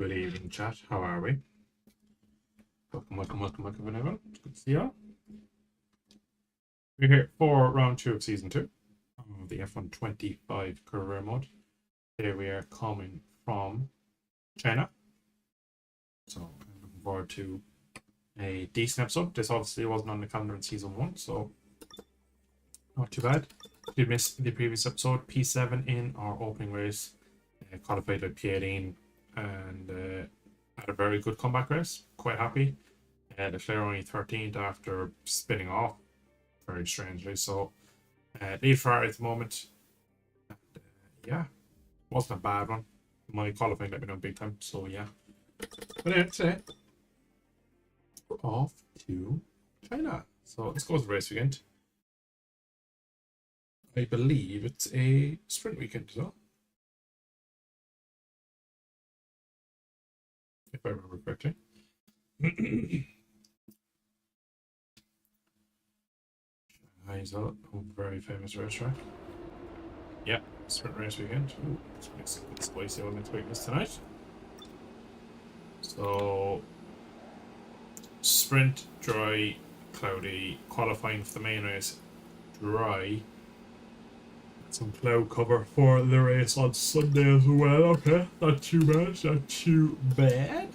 Good evening, chat. How are we? Welcome, everyone. It's good to see you all. We're here for round 2 of season 2 of the F1 25 career mode. Here we are coming from China. So I'm looking forward to a decent episode. This obviously wasn't on the calendar in season 1, so not too bad. If you missed the previous episode, P7 in our opening race, qualified at P18 and had a very good comeback race. Quite happy. Leclerc only 13th after spinning off very strangely. So lead Ferrari at the moment. And, yeah, wasn't a bad one. My qualifying let me down big time. So yeah. But anyway, today we're off to China. So let's go to the race weekend. I believe it's a sprint weekend as well, if I remember correctly. Shanghai's a very famous racetrack. Yeah, sprint race weekend. Ooh, it's a bit spicy. I wasn't expecting this tonight. So, sprint, dry, cloudy. Qualifying for the main race, dry. Some cloud cover for the race on Sunday as well. Okay, not too bad. Not too bad.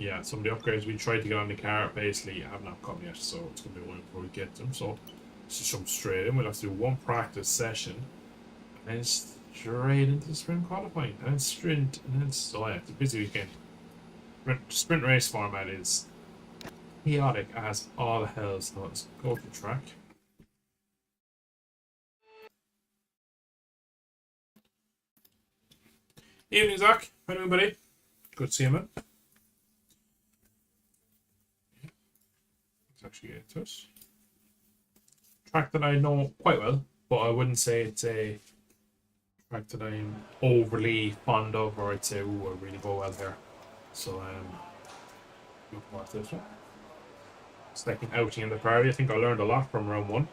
Yeah, some of the upgrades we tried to get on the car basically have not come yet, so it's going to be a while before we get them. So let's just jump straight in. We'll have to do one practice session and then straight into sprint qualifying and then sprint and then so yeah, it's a busy weekend. Sprint race format is chaotic as all hell, so let's go to the track. Evening, Zach. How are you, buddy? Good to see you, man. Actually get to it. Track that I know quite well, but I wouldn't say it's a track that I'm overly fond of, or I'd say, ooh, I really go well here. So look forward to this one. It's like an outing in the Ferrari. I think I learned a lot from round 1.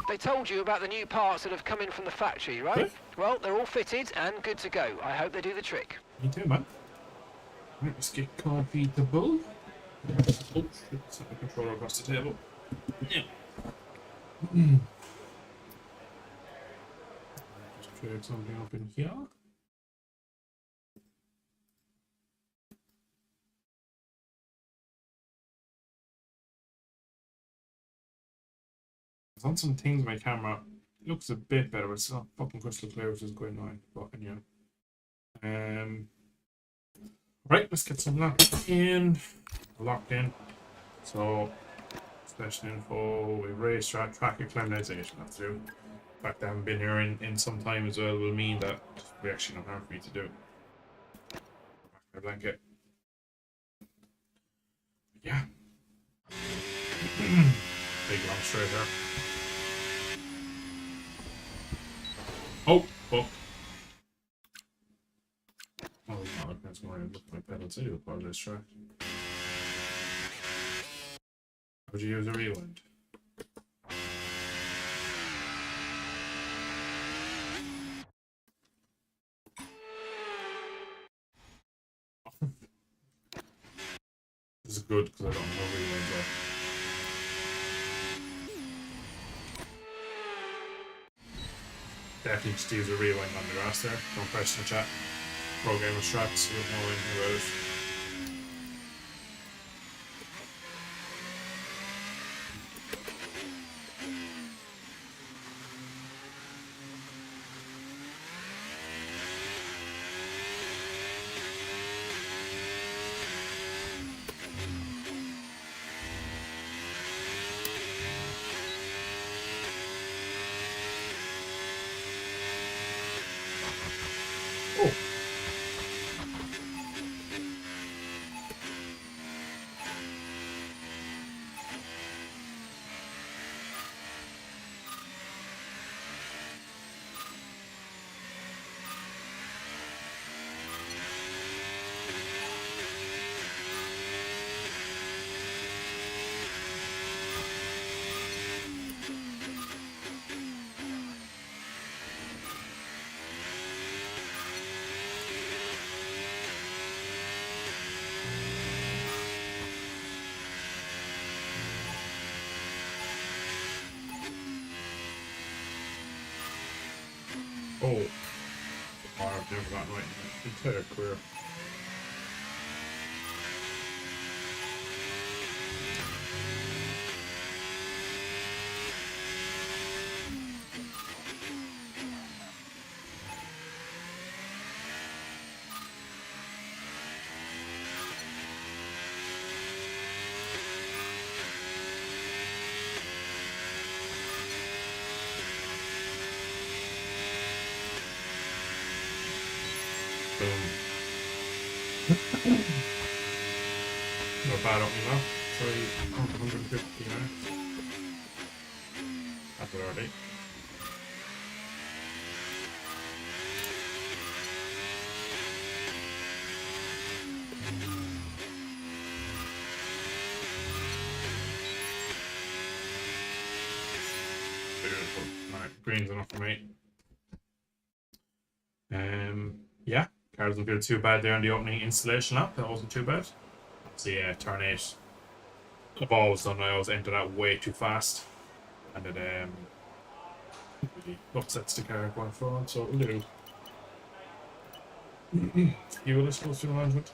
They told you about the new parts that have come in from the factory, right? Really? Well, they're all fitted and good to go. I hope they do the trick. Me too, man. Let's get comfortable. Oh shit, set the controller across the table. Yeah. Just trade something up in here. It's on some things my camera looks a bit better, but it's not fucking crystal clear, which is quite annoying. But anyway. Right, let's get some locked in. So, session info, we race track acclimatization. That's true. The fact I haven't been here in some time as well will mean that we actually don't have for me to do. Back my blanket. Yeah. Big long straight there. Oh, fuck. Oh, no, that's going to look my pedal too, part of this track. Would you use a rewind? This is good because I don't know rewinds are. Definitely just use a rewind on the grass there. Don't question the chat. Program with strats, you don't know anything about it. Oh, I've never gotten right in my entire career. Boom. Not bad up me now. Sorry, 150 minutes. That's already. Beautiful. Right, green's enough for me. Yeah, car doesn't feel too bad there in the opening installation lap. That wasn't too bad. So yeah, turn 8. I've always done. I always enter that way too fast, and it really upsets the car going forward. So we'll do. Fuel is supposed to management.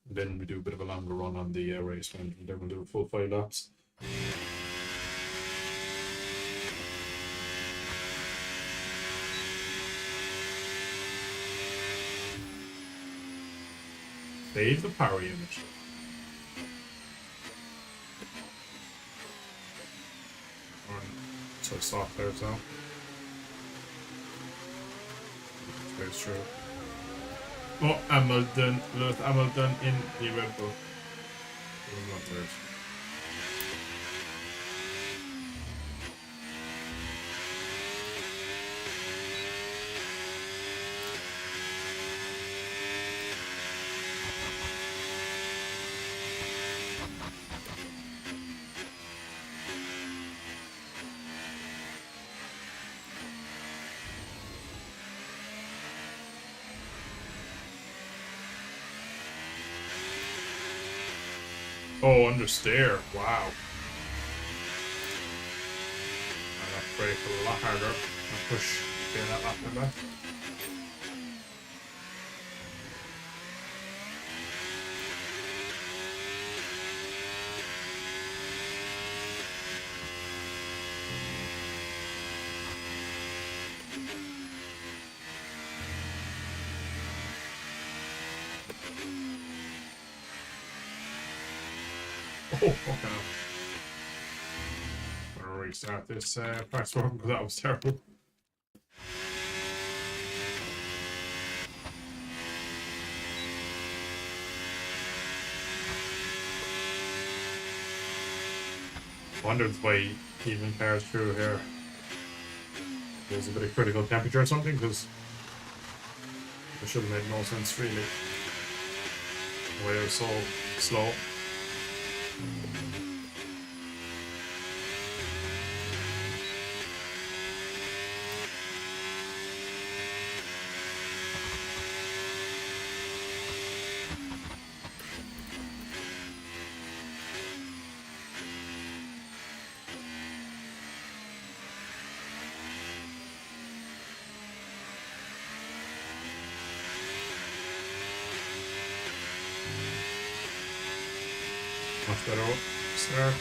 And then we do a bit of a longer run on the race management. Then we'll do a full 5 laps. Save the power unit. So soft there, so. That's true. Oh, Hamilton, Lewis Hamilton in the Red Bull. Not third. Oh, under stair. Wow. And that brake a lot harder. And push getting that lap back. Oh, fucking hell. I'm gonna restart this press run because that was terrible. Wondered why even cars through here. There's a bit of critical temperature or something, because it should have made no sense really. The way it was so slow. Much better start.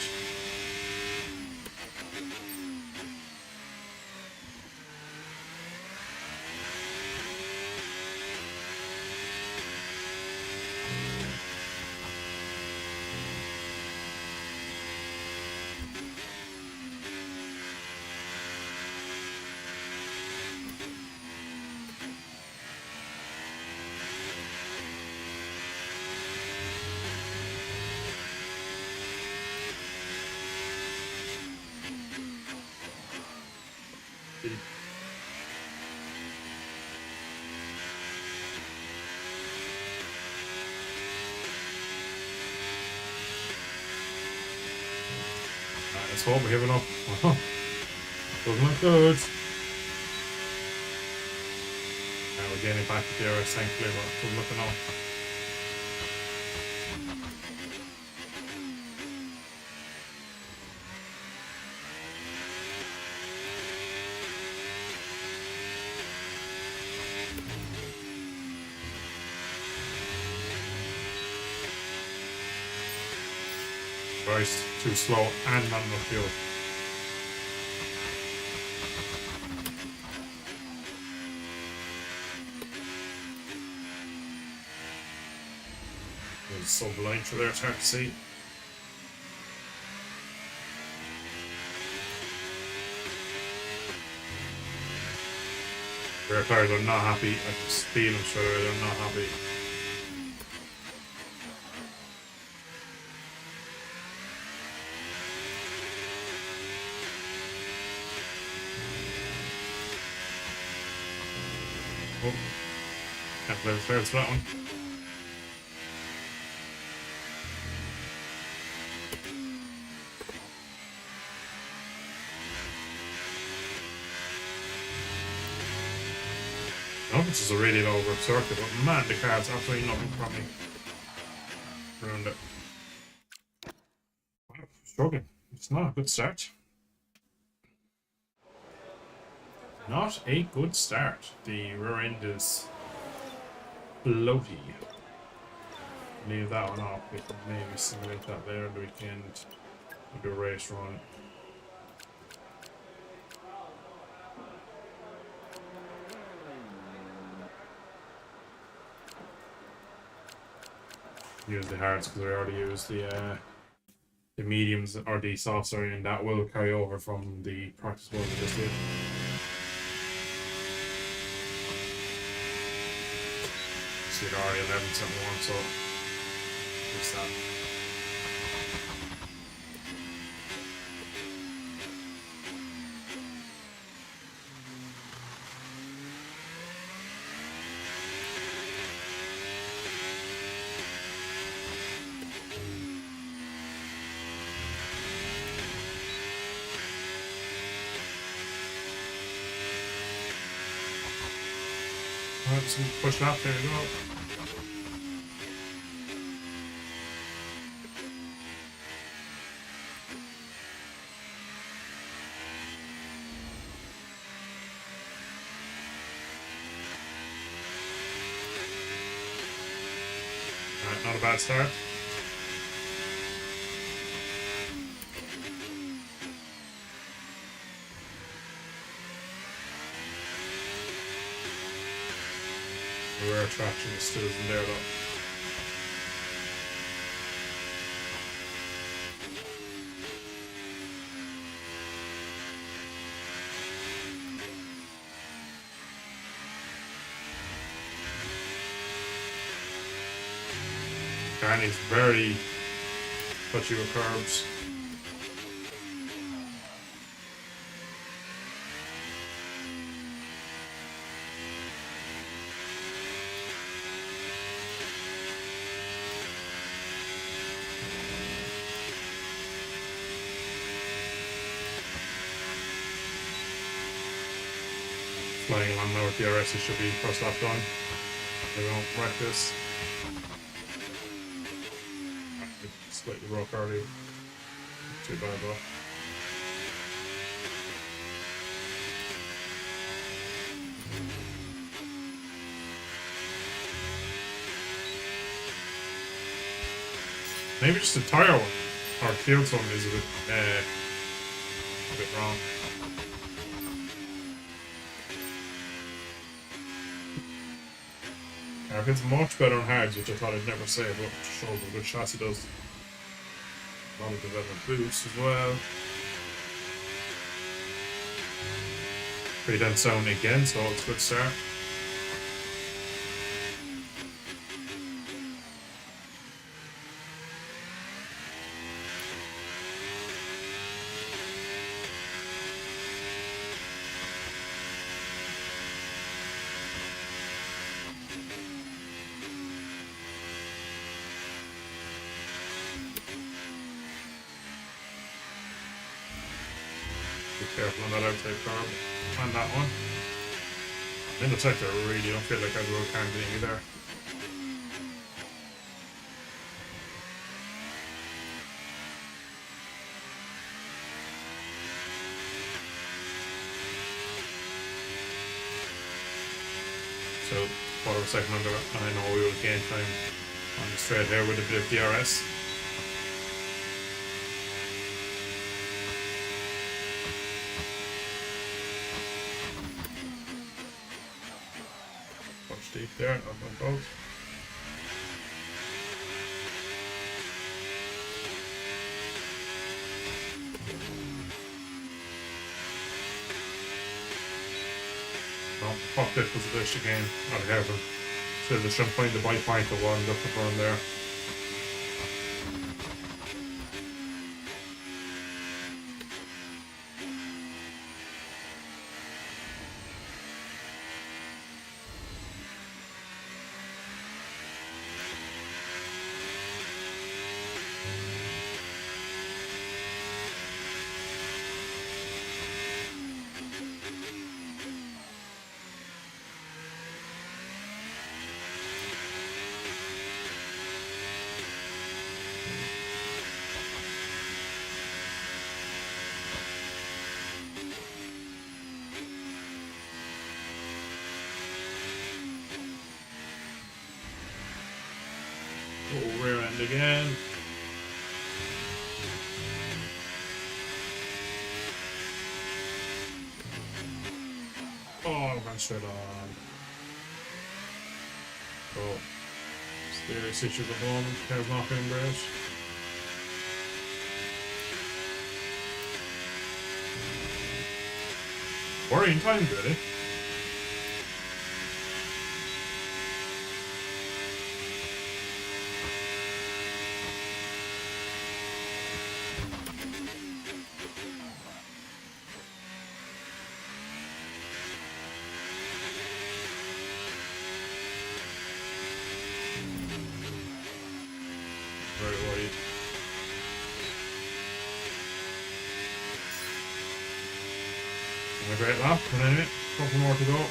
Let's hope we have enough. Doesn't look good. We're getting back to DRS, thankfully, but it doesn't look enough. tires too slow and not enough fuel. There's so blind through there, it's hard to see. Rear tires are not happy. I can feel them straight away, they're not happy. Oh, can't play the fairest for that one. No, this is a really low grip circuit, but man, the car's absolutely nothing from me. Ruined it. Wow, struggling. It's not a good start. Not a good start. The rear end is floaty. Leave that one off. We can maybe simulate that later in the weekend. We'll do a race run. Use the hards because I already used the mediums or the softs, sorry, and that will carry over from the practice one we just did. See, they're already 1171, so fix that. Alright, some push lap there as well. Alright, not a bad start. The rear traction still isn't there though. Carney's very touchy with curbs. Flying along now with the DRS, it should be first lap done. They won't wreck this. Slightly rock early. Too bad though. Maybe just the tire one or field one is a bit wrong. It's much better on hards, which I thought I'd never say, but it shows what a good chassis does. A lot of development boost as well. Pretty dense sound again, so it's a good start. Be careful on that outside curb. And that one. In the sector, I really don't feel like I will can't do any there. So, quarter of a second under, and I know we will gain time on the straight here with a bit of DRS. deep there, up on both. Oh, fuck this was a dish again. Not careful. So just trying to find the bite point of one looking for him there. Oh, rear end again. Oh, I'm going straight on. Oh, serious issues at the moment. Car's not feeling great. Worrying times, really. Very worried. And a great lap, and anyway, couple more to go.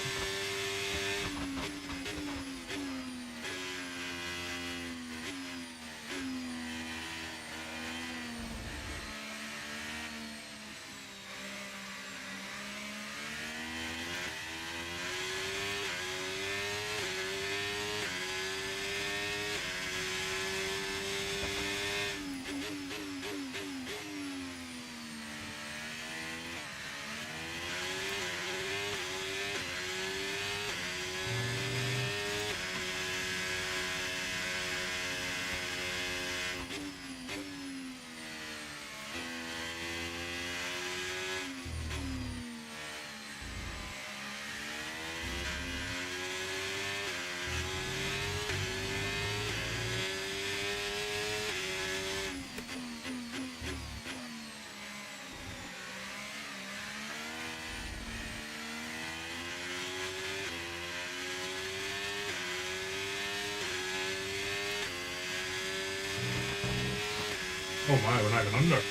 Oh my, we're not even under.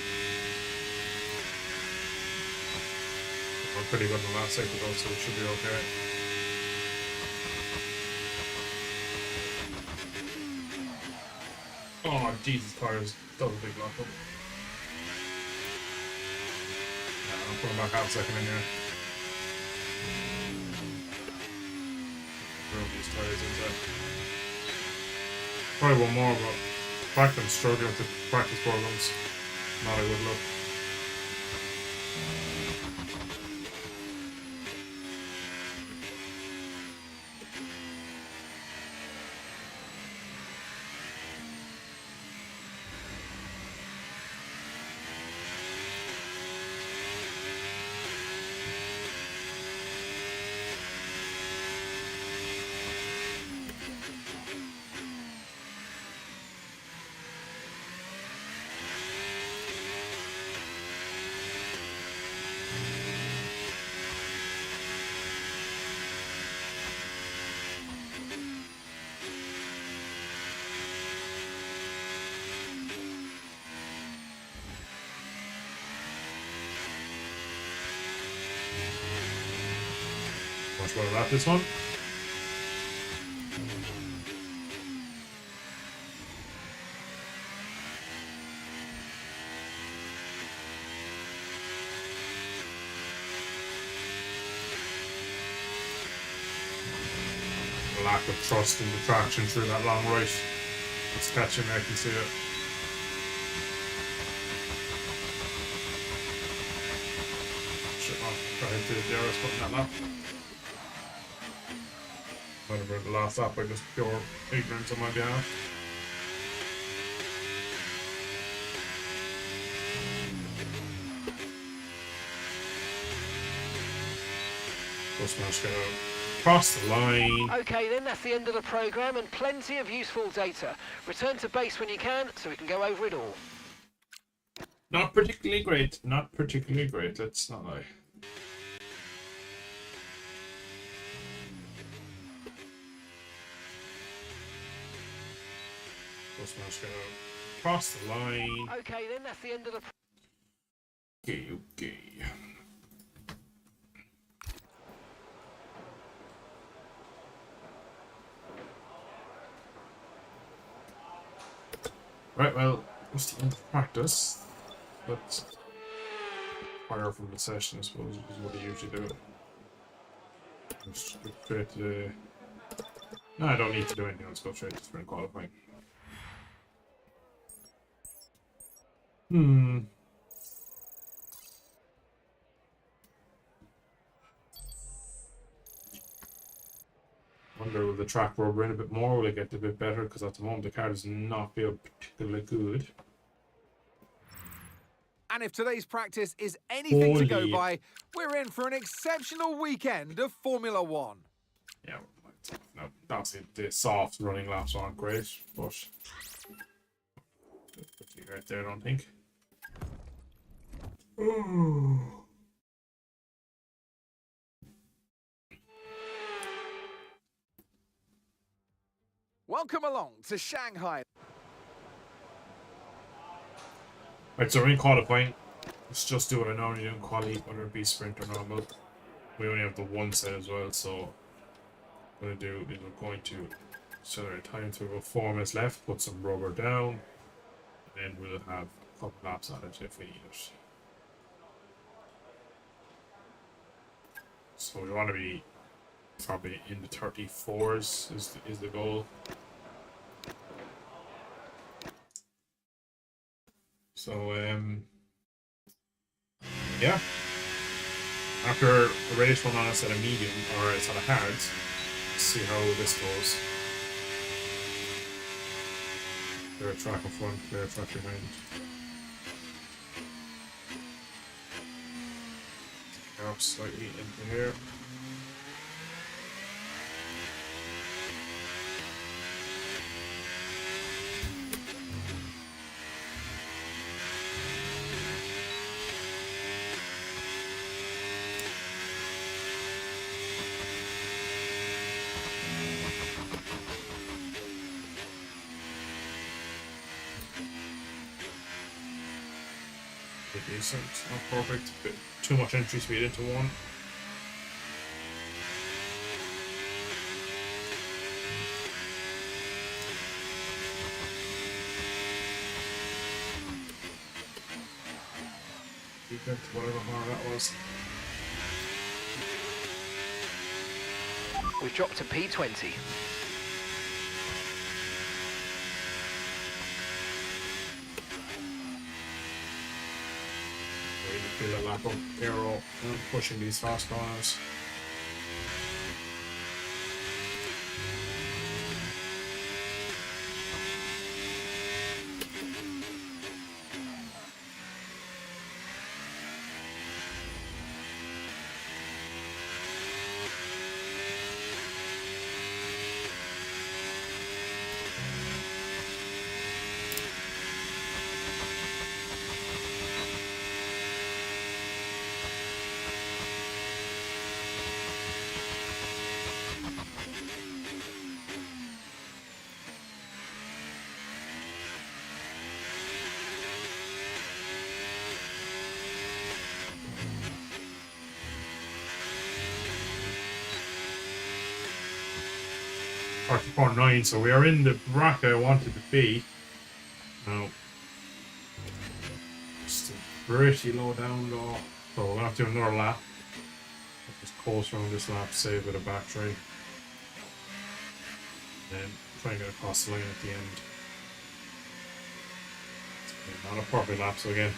We're pretty good in the last cycle though, so we should be okay. Oh, Jesus, tires double big lock up. Yeah, I'm putting back half second in here. Throw these tires into. Probably one more, but in fact I'm struggling with the practice programs. Not a good look. Much better lap this one. Lack of trust in the traction through that long right. It's catching me, I can see it. Shit, man. Try to hit the DRS button that lap. might have ruined the last lap by just pure ignorance on my behalf. Just managed to cross the line. Okay then, that's the end of the programme and plenty of useful data. Return to base when you can so we can go over it all. Not particularly great. Not particularly great, let's not lie. Just managed to cross the line. Okay then, that's the end of the... Okay. Right, well, it's the end of practice. Let's fire from the session, I suppose, is what I usually do. Just go straight to the... No, I don't need to do anything, let's go straight to sprint qualifying. Wonder will the track rubber in a bit more, will it get a bit better? Because at the moment the car does not feel particularly good. And if today's practice is anything to go Holy. by, we're in for an exceptional weekend of Formula One. Yeah, no, obviously the soft running laps aren't great, but pretty right there, I don't think. Ooh. Welcome along to Shanghai. Right, so we're in qualifying. Let's just do what I normally do in quali, whether it be sprint or normal. We only have the one set as well, so what I'm going to do is we're going to set our time to about 4 minutes left, put some rubber down, and then we'll have a couple laps on it if we need it. So we want to be probably in the 34s is the goal. So yeah. After a race run on a set of medium or a set of hard, let's see how this goes. Clear track in front, clear track behind. Up slightly into here. Decent, not perfect, but too much entry speed into one. Keep it to whatever bar that was. We've dropped to P20. Feel that lack of aero pushing these fast corners. .9, so we are in the bracket I wanted to be. Now, still pretty low down though, so we're gonna have to do another lap. Just coast around this lap, save a bit of battery, then try and get across the line at the end. Okay, not a perfect lap, so again,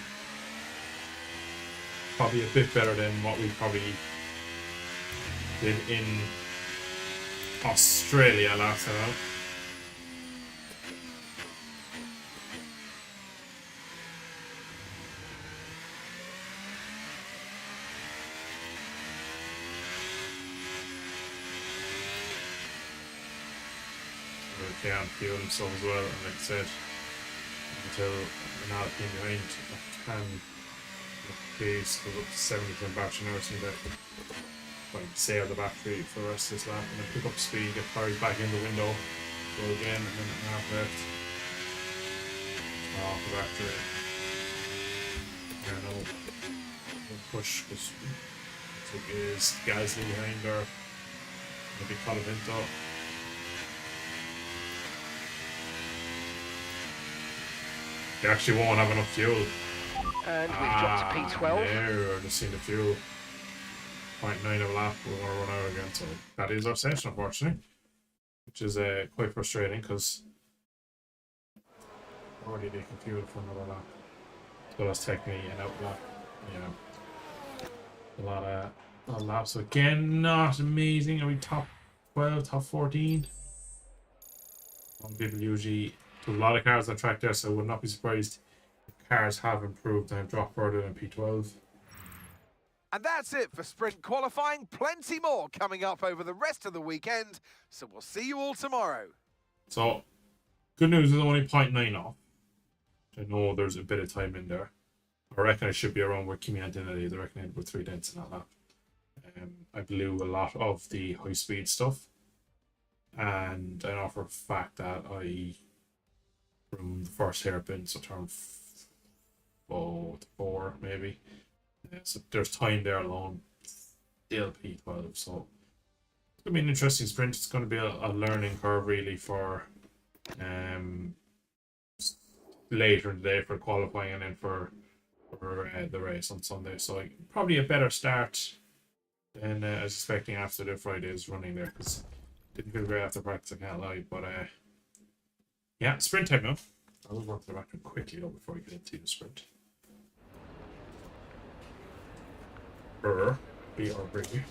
probably a bit better than what we probably did in Australia last time out. They can't feel themselves as well, and like I said, until an Alpine behind can pace goes up to 70% battery now, so that like save the battery for the rest of this lap and then pick up speed, get tires back in the window, go again, and then a half left. Off the battery. And no push because it is Gasly behind or maybe Colavinto. They actually won't have enough fuel. And we've dropped to P12. There, I just seen the fuel. 0.9 of a lap, we're going to run out again. So that is our session, unfortunately. Which is quite frustrating because already they can fuel for another lap. So that's technically an out lap. You know, a lot of laps. So again, not amazing. Are we top 12, top 14? Some people usually do a lot of cars on track there, so I would not be surprised if cars have improved and have dropped further than P12. And that's it for sprint qualifying. Plenty more coming up over the rest of the weekend. So we'll see you all tomorrow. So, good news is only 0.9 off. I know there's a bit of time in there. I reckon I should be around where Kimi Antonelli is. I reckon I had about 3 dents in that lap. I blew a lot of the high speed stuff. And I know for a fact that from the first hairpin, so turn 4 maybe. So there's time there alone. Still P12, so it's gonna be an interesting sprint. It's gonna be a learning curve really for later in the day for qualifying and then for the race on Sunday. So probably a better start than I was expecting after the Friday's running there, because didn't feel great after practice, I can't lie. But yeah, sprint time now. I will work the back quickly though before we get into the sprint. BRB.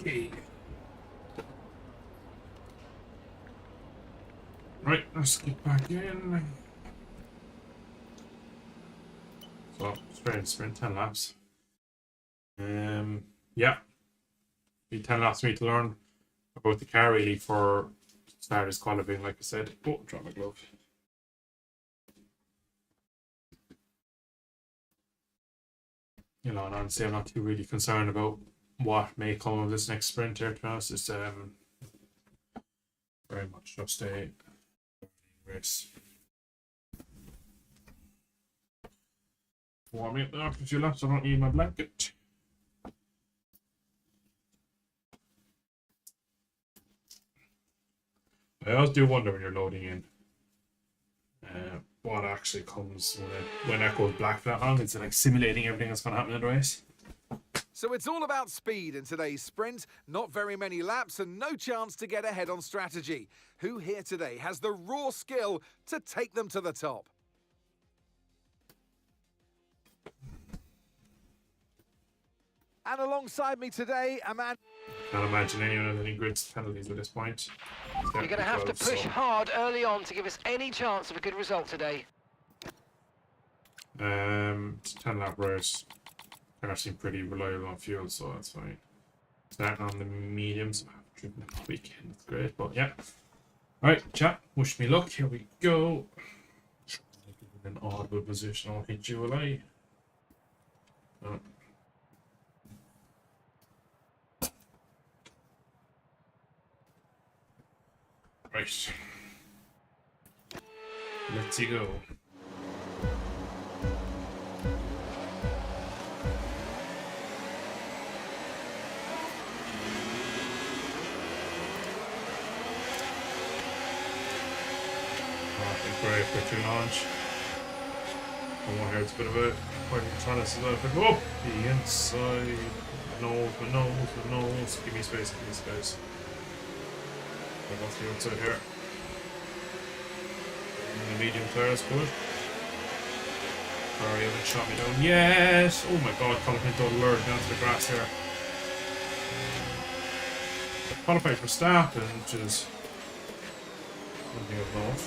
Okay. Right, let's get back in. So, sprint 10 laps. Yeah. Be 10 laps for me to learn about the car really for starters qualifying, like I said. Oh, drop my glove. You know, and honestly, I'm not too really concerned about what may come of this next sprint here, to be honest. It's very much just a race. Warming up after a few laps, I don't need my blanket. I always do wonder when you're loading in what actually comes when that goes black for that long. It's like simulating everything that's going to happen in the race. So it's all about speed in today's sprint. Not very many laps and no chance to get ahead on strategy. Who here today has the raw skill to take them to the top? And alongside me today, a man... Can't imagine anyone has any grid penalties at this point. You're going to have to push hard early on to give us any chance of a good result today. 10 lap race. Car seem pretty reliable on fuel, so that's fine. Starting on the mediums. I've driven it all weekend, that's great, but yeah. Alright, chat. Wish me luck. Here we go. In an audible position, I'll hit you away. Oh. Right. Let's go. Great quick launch. One here, it's a bit of a quite challenge as well. But up the inside, nose. Give me space. I'll go to the outside here. And the medium tire is good. Sorry, haven't shot me down. Yes! Oh my god, Colin Pinto lured down to the grass here. Qualified for Stappen, which is something of note.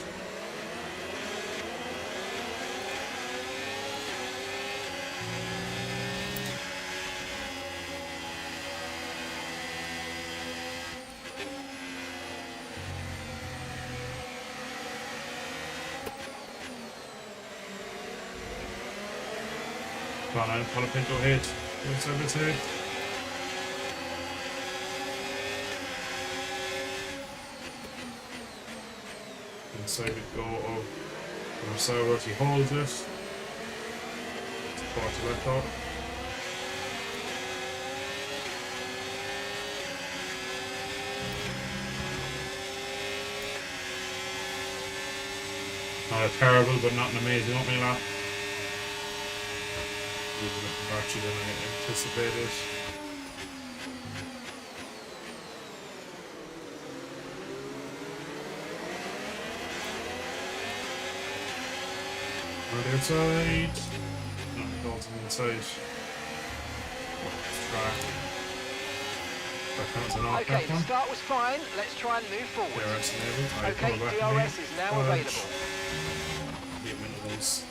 Come on, Colin Pinto hit. Inside this hit. Inside it go of Marcelo, he holds it. Support to left out. Not a terrible, but not an amazing opening lap. A little bit larger than I anticipated. On the outside. No, it goes on the inside. Track. That counts an off Okay, that the one. start was fine. Let's try and move forward. DRS enabled. Right, Okay, coming back to me. DRS is now Fudge. available. 8 minutes.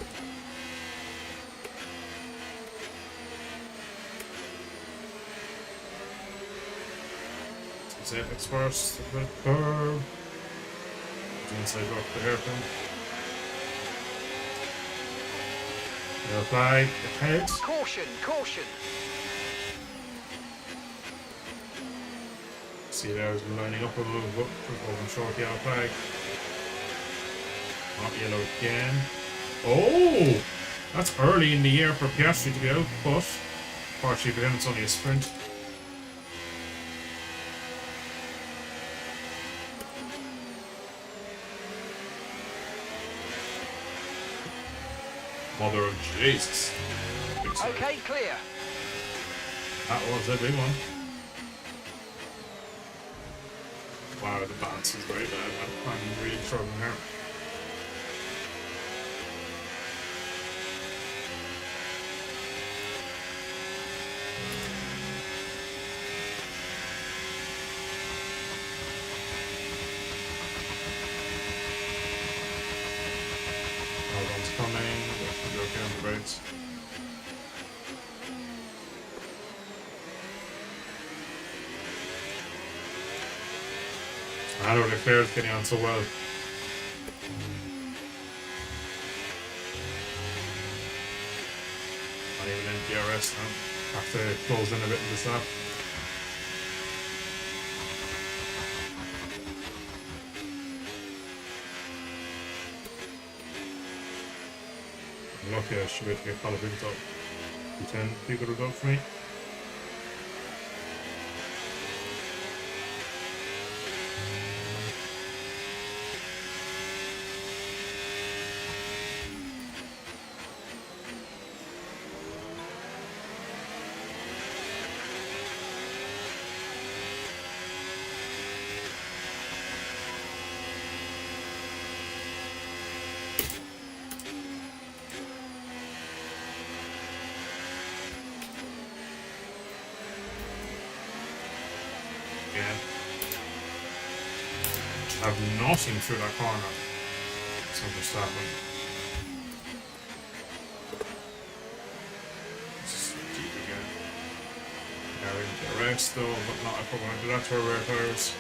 Apex first, the curve. The inside rock the hairpin. The flag, the head. Caution, caution. See there, as we're lining up a little bit over short yellow flag. Not yellow again. Oh! That's early in the year for Piastri to be out, but partially for him it's only a sprint. Mother of Jesus. Big side. Okay, clear. That was a big one. Wow, the balance is great. I'm really struggling here. One's coming. We're okay on the brakes. I don't know if Claire's getting on so well. Not even in DRS now. Have to close in a bit in this lap. I'm lucky I should be able to get Colin Pinto. 10 be a good result for me. Have nothing through that corner. So just that one. Just deep again. Carrying the rest though, but not if we're going to do that to our rear tires.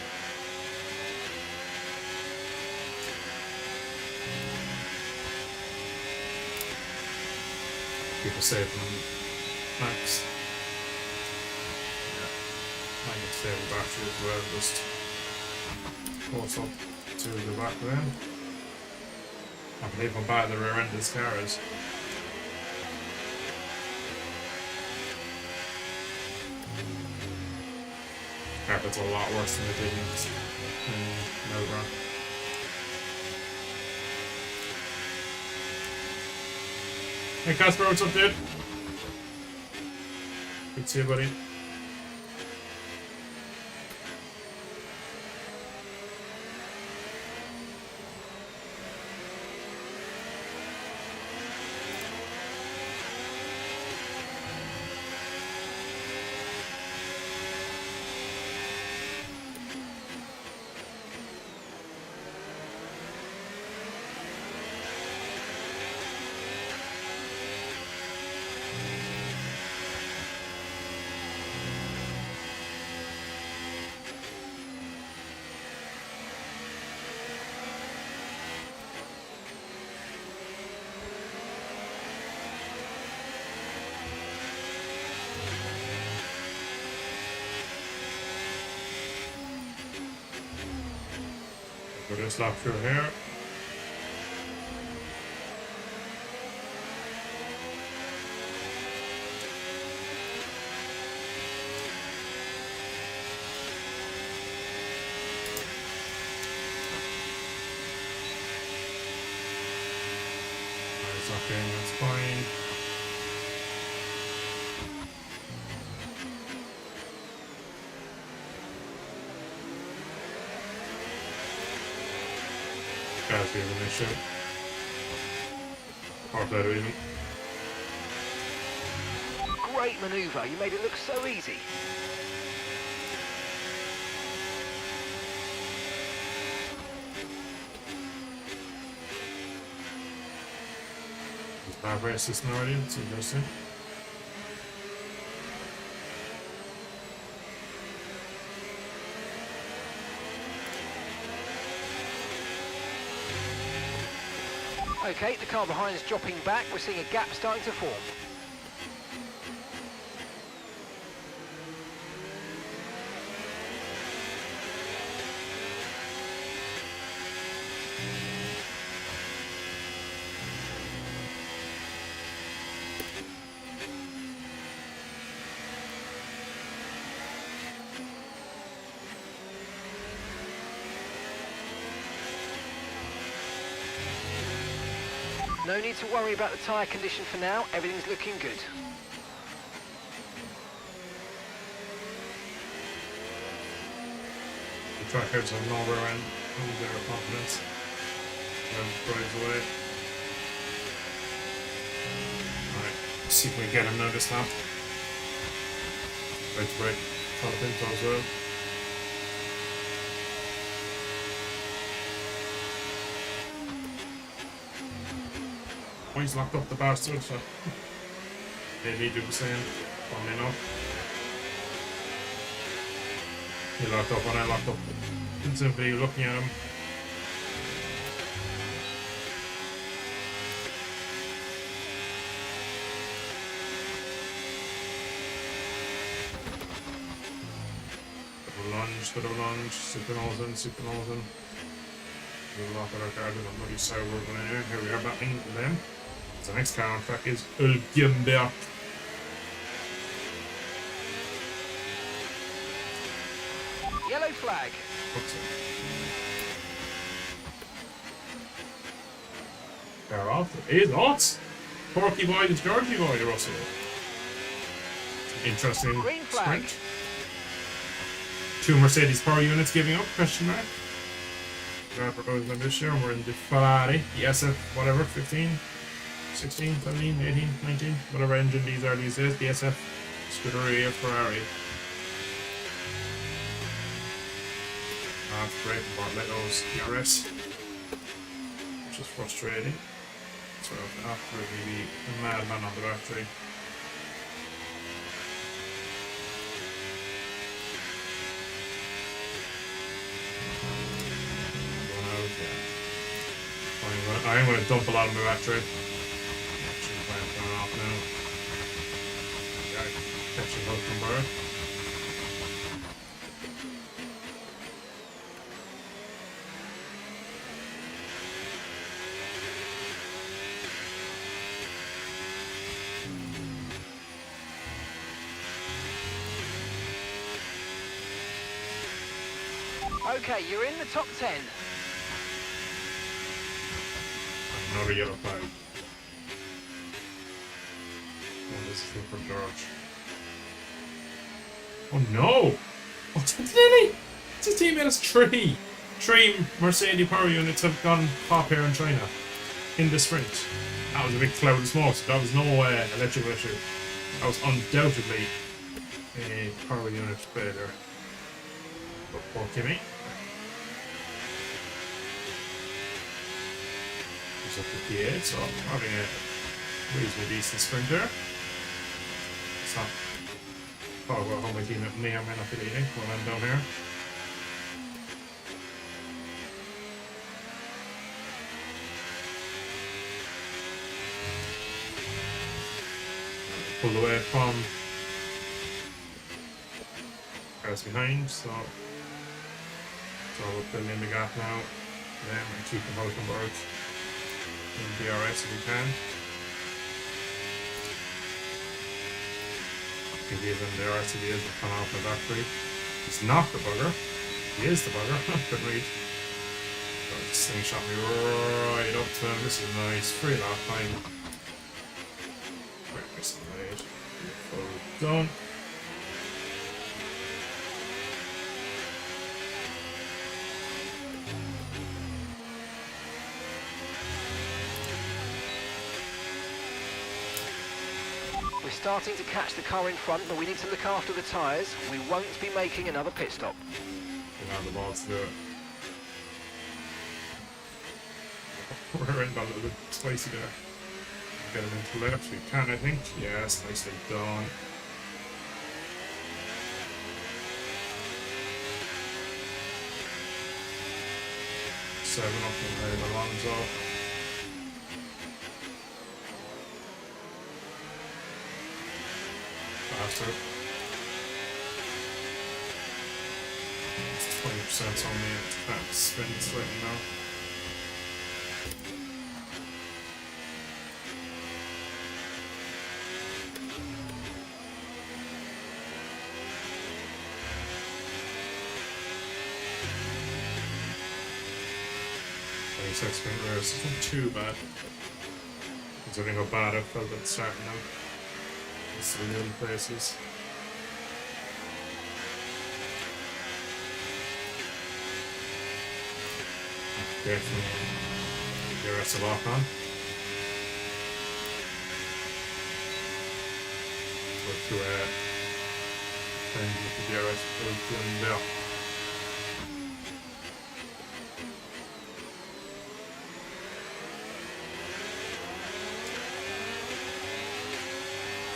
People save them max. Yeah. I can save the battery as well, just close up to the back of them. I believe how bad the rear end of this car is. Carpet's a lot worse than it did in Melbourne. Hey Casper, what's up, dude? Good to see you, buddy. We'll just lap through here. It's okay, that's fine. Gas being an issue. Or better even. Great manoeuvre. You made it look so easy. Bad race system already, it's interesting. Okay, the car behind is dropping back. We're seeing a gap starting to form. No need to worry about the tyre condition for now. Everything's looking good. The trackers have no rear end, no zero confidence. Drives away. Alright, see if we can get him now this lap. Right to break. Top into as well. Oh, he's locked up the bastard, so maybe he do the same. Funnily enough. He locked up when I locked up. Didn't simply looking at him. Bit of a lunge, super nosin. We'll lock at our car, but I'm bloody sour going in here. Here we are battling into them. So the next car on track is Ulgimberg. Yellow flag. They're off. It is odds. Porky boy to Georgie boy to Russell. Interesting Green flag. sprint. 2 Mercedes power units giving up, question mark. Driver goes in this year, and we're in the Ferrari, the SF, whatever, 15, 16, 17, 18, 19, whatever engine these are these days, the SF Scuderia Ferrari. That's great for Bartletto's DRS, which is frustrating. So after the madman on the battery. I'm going to dump a lot of my battery. Actually, I'm turning off now. Hulkenberg. Okay, you're in the top 10. Another yellow flag. Oh, this is for George. Oh no! What's Antonelli? His teammate has three. Three Mercedes power units have gone pop here in China in the sprint. That was a big cloud of smoke, so that was no electrical issue. That was undoubtedly a power unit failure. But poor Kimi. He's up to P8, so having a reasonably decent sprint there. It's not talk about how my team may or may not be leading when I'm down here. Pulled away from cars behind, so we're filling in the gap now. Then we're keeping Hulkenberg in DRS if we can. I think even the RCD is come off the battery. He's not the bugger. He is the bugger. Good read. So this thing shot me right up to him. This is nice. Free lap time. Very nice and made. Beautiful. Done. We're starting to catch the car in front, but we need to look after the tyres. We won't be making another pit stop. You know the balls to do it. We're in a little bit spicy there. Get him into left. We can, I think. Yes, nicely done. Seven up in there, Alonso. Faster. It's 20% on me. It's kind of spinning slightly now. Spin rears isn't too bad. Considering how bad I felt at starting out. It's the little places. Definitely the rest of lock on. Go to and with the DRS doing there.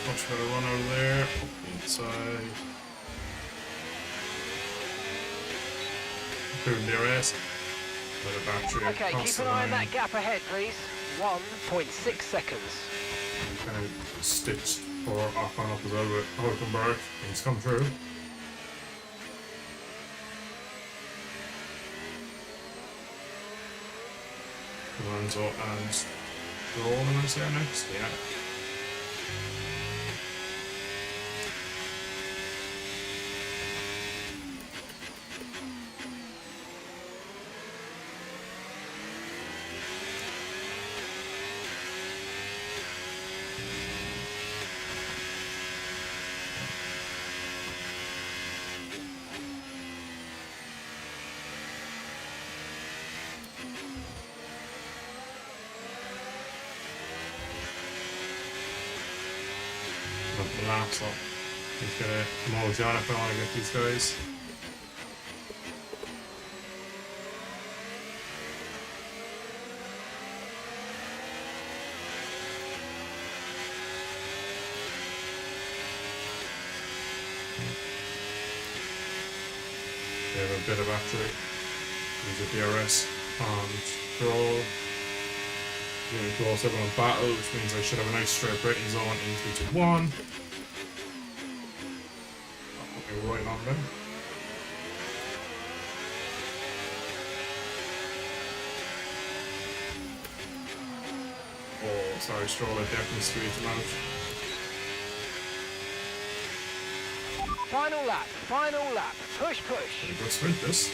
Much better run over there, up the inside. Improving DRS. Better battery. Okay, keep an eye on that gap ahead, please. 1.6 seconds. Kind of stitched for Ocon up as well with Hulkenberg. Things come through. Alonso and Roland is there next, yeah. The laps up. He's got a mold on if I want to get these guys. They have a bit of battery. Use a DRS and Stroll. Really close everyone battle, which means I should have a nice straight braking zone in 3 to 1. right on them. Oh, sorry, Stroll, I definitely squeezed him out. Final lap, final lap. Push, push. Pretty good sprint this.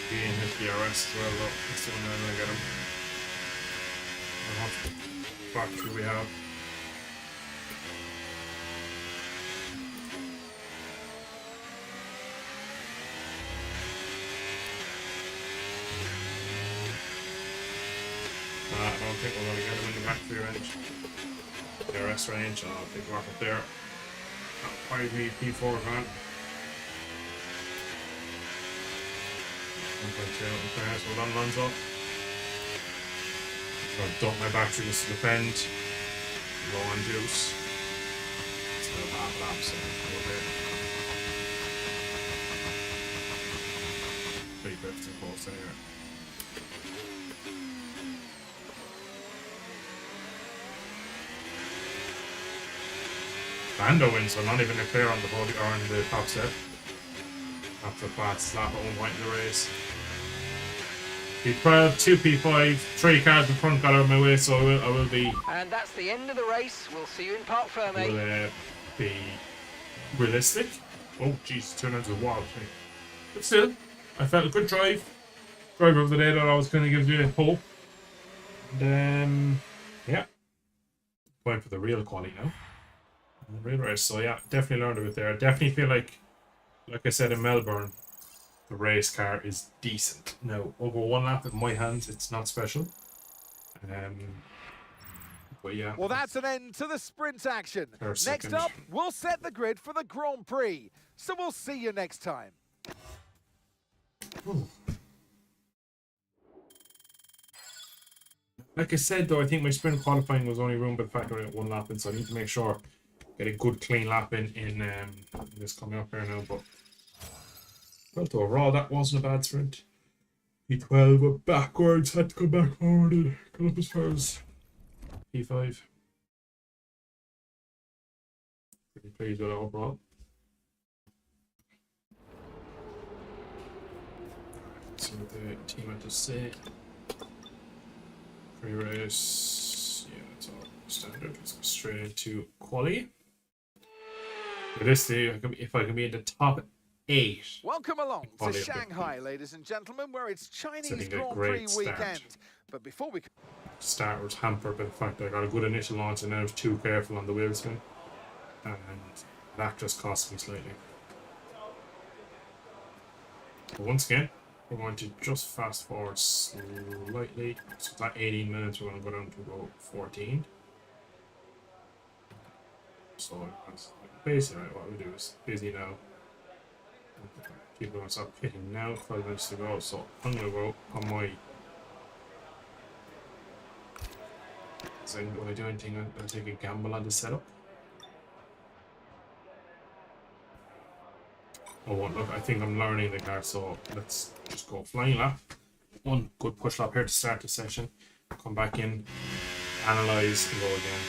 Being hit DRS as well, though. That's the one I'm gonna get him. How much factory we have? I don't think we're gonna get him in the factory range. DRS range, oh, big rocket there. 5 P4 man. 1.2 okay, so done runs up. I've dumped my battery just to defend. Low on juice. Still half lap, so a little bit. 350 close anyway. Lando wins, so not even a clear on the podium or on the top set. After the fastest lap at one point in the race. P12, 2 P5, 3 cars in front got out of my way, so I will be. And that's the end of the race. We'll see you in Parc Ferme. Will be realistic. Oh, jeez, turned into a wild thing. But still, I felt a good drive. Driver of the day that I was going to give you hope. And yeah, going for the real quality now. The real race. So yeah, definitely learned a bit there. I definitely feel like I said in Melbourne, the race car is decent. Now, over one lap in my hands, it's not special. But yeah. Well, that's an end to the sprint action. Next second. up, we'll set the grid for the Grand Prix. So we'll see you next time. Ooh. Like I said, though, I think my sprint qualifying was only ruined by the fact that I got one lap in, so I need to make sure get a good clean lap in this coming up here now. But well, overall, that wasn't a bad sprint. P12 went backwards, had to come back forward and got up as far as P5. Pretty pleased with it overall. Let's see what the team had to say. Pre-race, yeah, it's all standard. Let's go straight into quali. For this day, if I can be in the top 8. Welcome along to Quality of Shanghai, ladies and gentlemen, where it's Chinese Setting a Grand great Prix start. weekend. But before we Start was hampered by the fact that I got a good initial launch and I was too careful on the wheel spin. And that just cost me slightly. But once again, we're going to just fast forward slightly. So that 18 minutes, we're going to go down to about 14. So basically what we do is busy now. People are going to start pitting now, 5 minutes to go. So I'm going to go on my. So when I do anything, I'll take a gamble on the setup. Oh, look, I think I'm learning the car, so let's just go flying lap. One good push lap here to start the session. Come back in, analyze, and go again.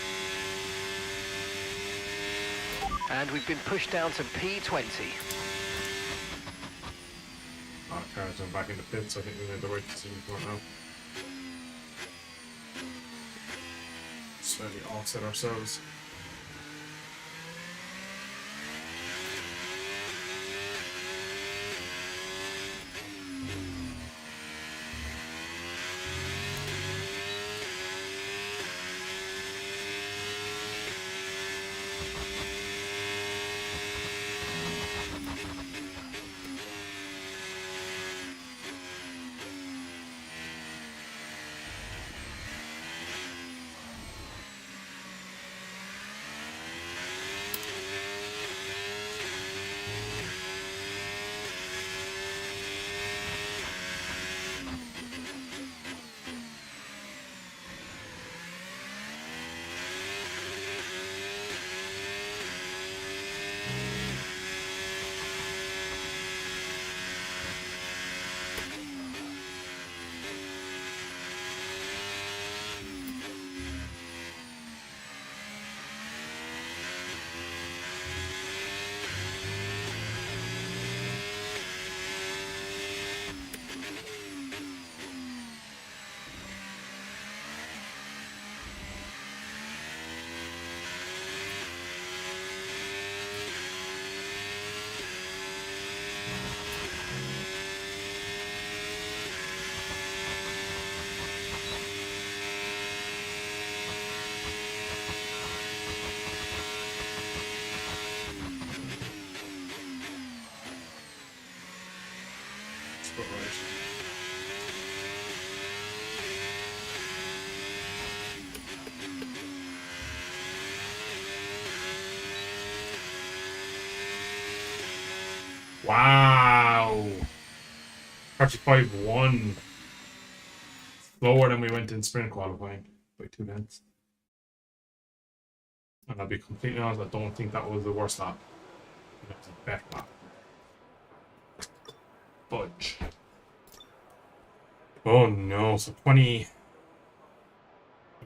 And we've been pushed down to P20. Car's going back in the pit, so I think we made the right decision for it now. Slightly offset ourselves. but right. Wow. 35-1. Slower than we went in sprint qualifying by 2 lengths. And I'll be completely honest, I don't think that was the worst lap. It was a better lap. Fudge. Oh no, so 20. It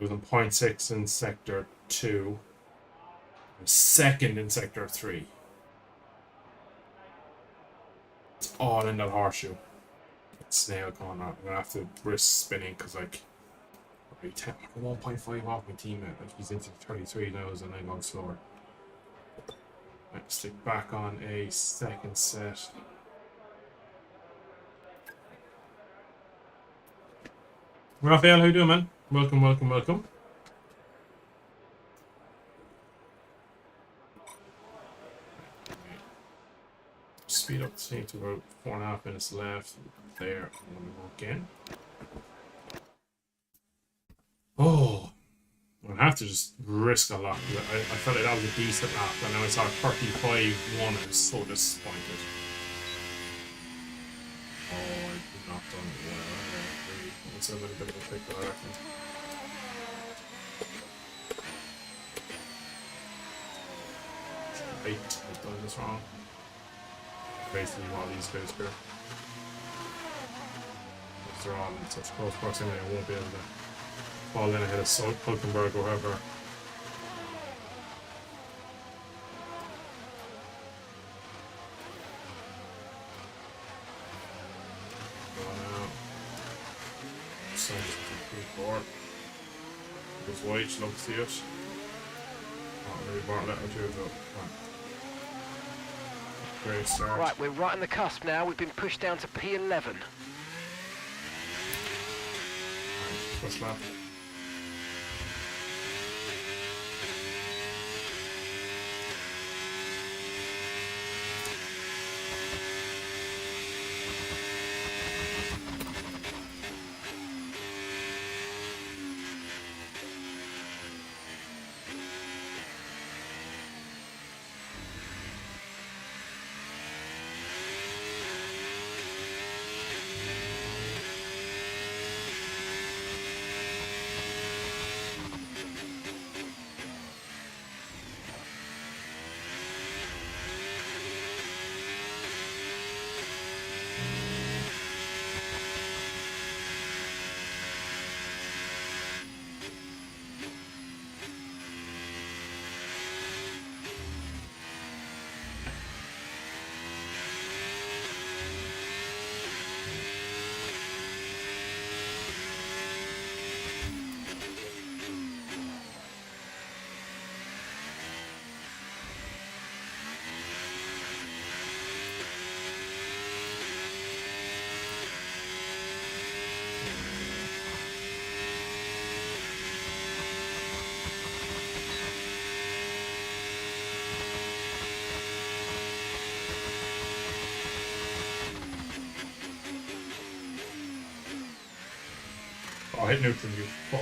was in 0.6 in sector 2. It was second in sector 3. It's all in that horseshoe. It's snail corner. I'm gonna have to risk spinning because like 1.5 off my teammate. Like he's into 33 now, and I'm going slower. Right, stick back on a second set. Raphael, how you doing, man? Welcome, welcome, welcome. Speed up the scene to about 4.5 minutes left. There, I'm gonna go again. Oh, I'm gonna have to just risk a lot. I felt like that was a decent lap, and now I saw 35-1. I was so disappointed. Oh, I've not done it well. It's a little bit of a pick, I reckon. Right, I've done this wrong. Basically, while these guys go. If they're all in such close proximity, I won't be able to fall in ahead of Hulkenberg or whoever. Goes wide, love to see it. Oh, maybe Bartlett or two though. Great start. Right, we're right on the cusp now. We've been pushed down to P11. First lap. Oh, I hit neutral, you fuck.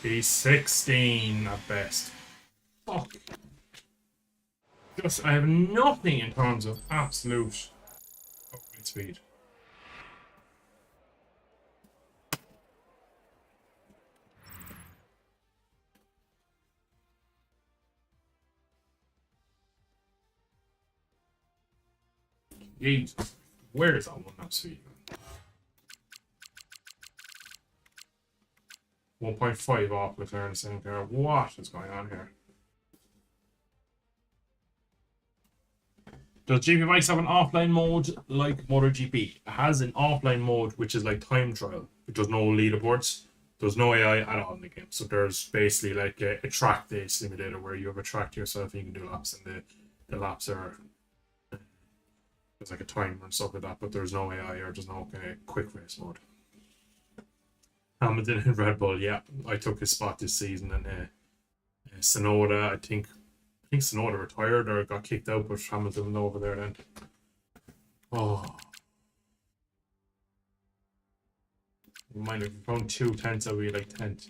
P16 at best. Fuck. Just, I have nothing in terms of absolute speed. Jesus, where is that one lap speed? 1.5 off McLaren the same car. What is going on here? Does GP Bikes have an offline mode like MotoGP? It has an offline mode which is like time trial. There's no leaderboards. There's no AI at all in the game. So there's basically like a track day simulator where you have a track to yourself and you can do laps, and the laps are there's like a timer and stuff like that, but there's no AI or there's no kind of quick race mode. Hamilton and Red Bull, yeah, I took his spot this season, and Sonoda, I think Sonoda retired or got kicked out, but Hamilton was over there then. Oh. Mind if we found 2 tenths, I'd be like 10th.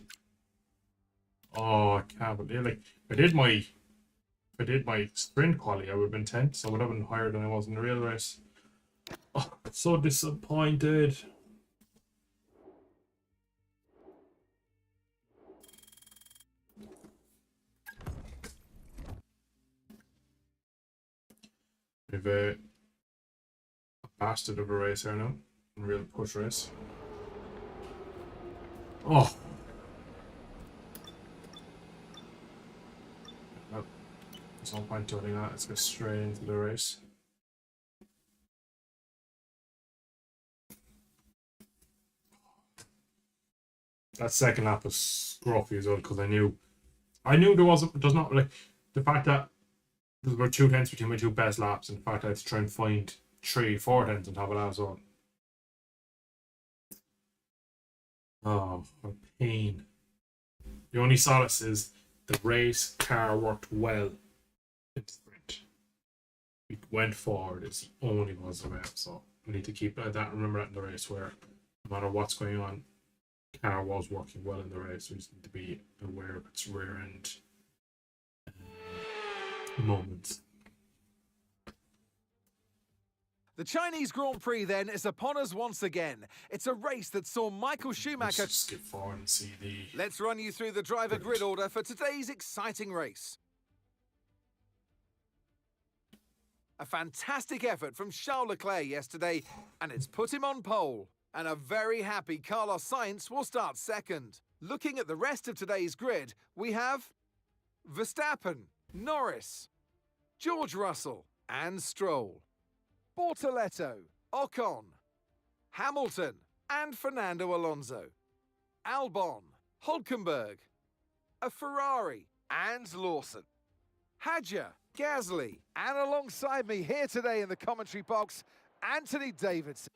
Oh, I can't believe, like, if I did my sprint quali, I would have been 10th, so I would have been higher than I was in the real race. Oh, so disappointed. We've a bastard of a race here now. A real push race. Oh. Well, there's no point doing that. Let's go straight into the race. That second lap was scruffy as well because I knew there's not like the fact that there's about 2 tenths between my 2 best laps, and the fact that I had to try and find 3-4 tenths on top of that as well. Oh, what a pain. The only solace is the race car worked well in the sprint. We went forward, it's the only positive I have, so I need to keep that, remember that in the race, where no matter what's going on, car was working well in the race. We just need to be aware of its rear end moments. The Chinese Grand Prix then is upon us once again. It's a race that saw Michael Schumacher. Let's skip forward and see the. Let's run you through the driver grid order for today's exciting race. A fantastic effort from Charles Leclerc yesterday, and it's put him on pole. And a very happy Carlos Sainz will start second. Looking at the rest of today's grid, we have Verstappen, Norris, George Russell and Stroll, Bortoletto, Ocon, Hamilton and Fernando Alonso, Albon, Hülkenberg, a Ferrari and Lawson, Hadjar, Gasly, and alongside me here today in the commentary box, Anthony Davidson.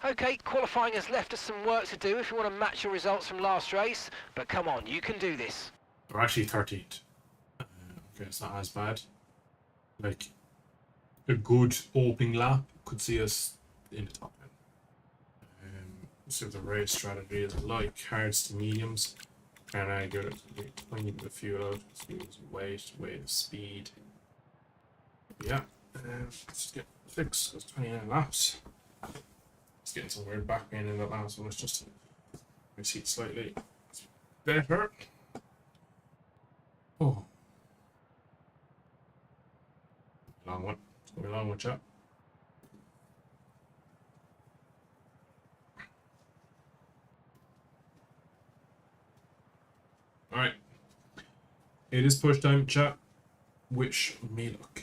Okay, qualifying has left us some work to do if you want to match your results from last race, but come on, you can do this. We're actually 13th. Okay, it's not as bad. Like, a good opening lap could see us in the top 10. So the race strategy is light cards to mediums. And I get it a tiny bit of fuel out. Let's use weight, speed. Yeah, let's just get fixed. It's 29 laps. It's getting some weird back pain in that last one. It's just my seat slightly better. Oh, long one. It's gonna be a long one, chat. All right, it is push time, chat. Wish me luck.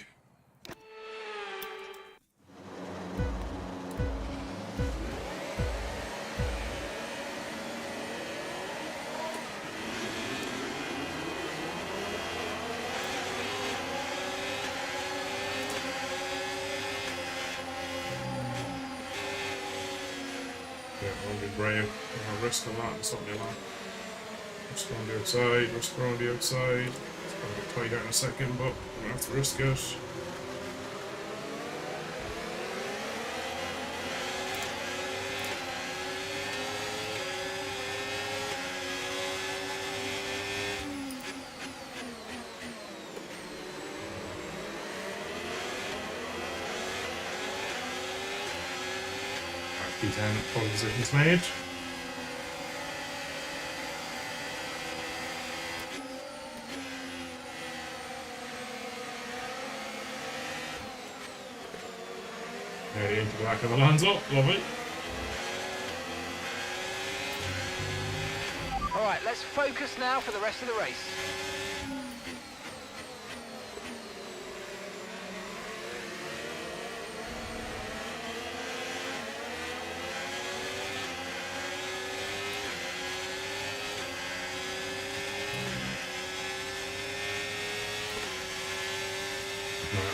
Yeah, I'll be brave. I'll risk a lot and something like that. Risk on the outside, risk around the outside. It's going to get tight out in a second, but I'm going to have to risk it. P10 pole position's made. There into the back of Alonso, lovely. Alright, let's focus now for the rest of the race.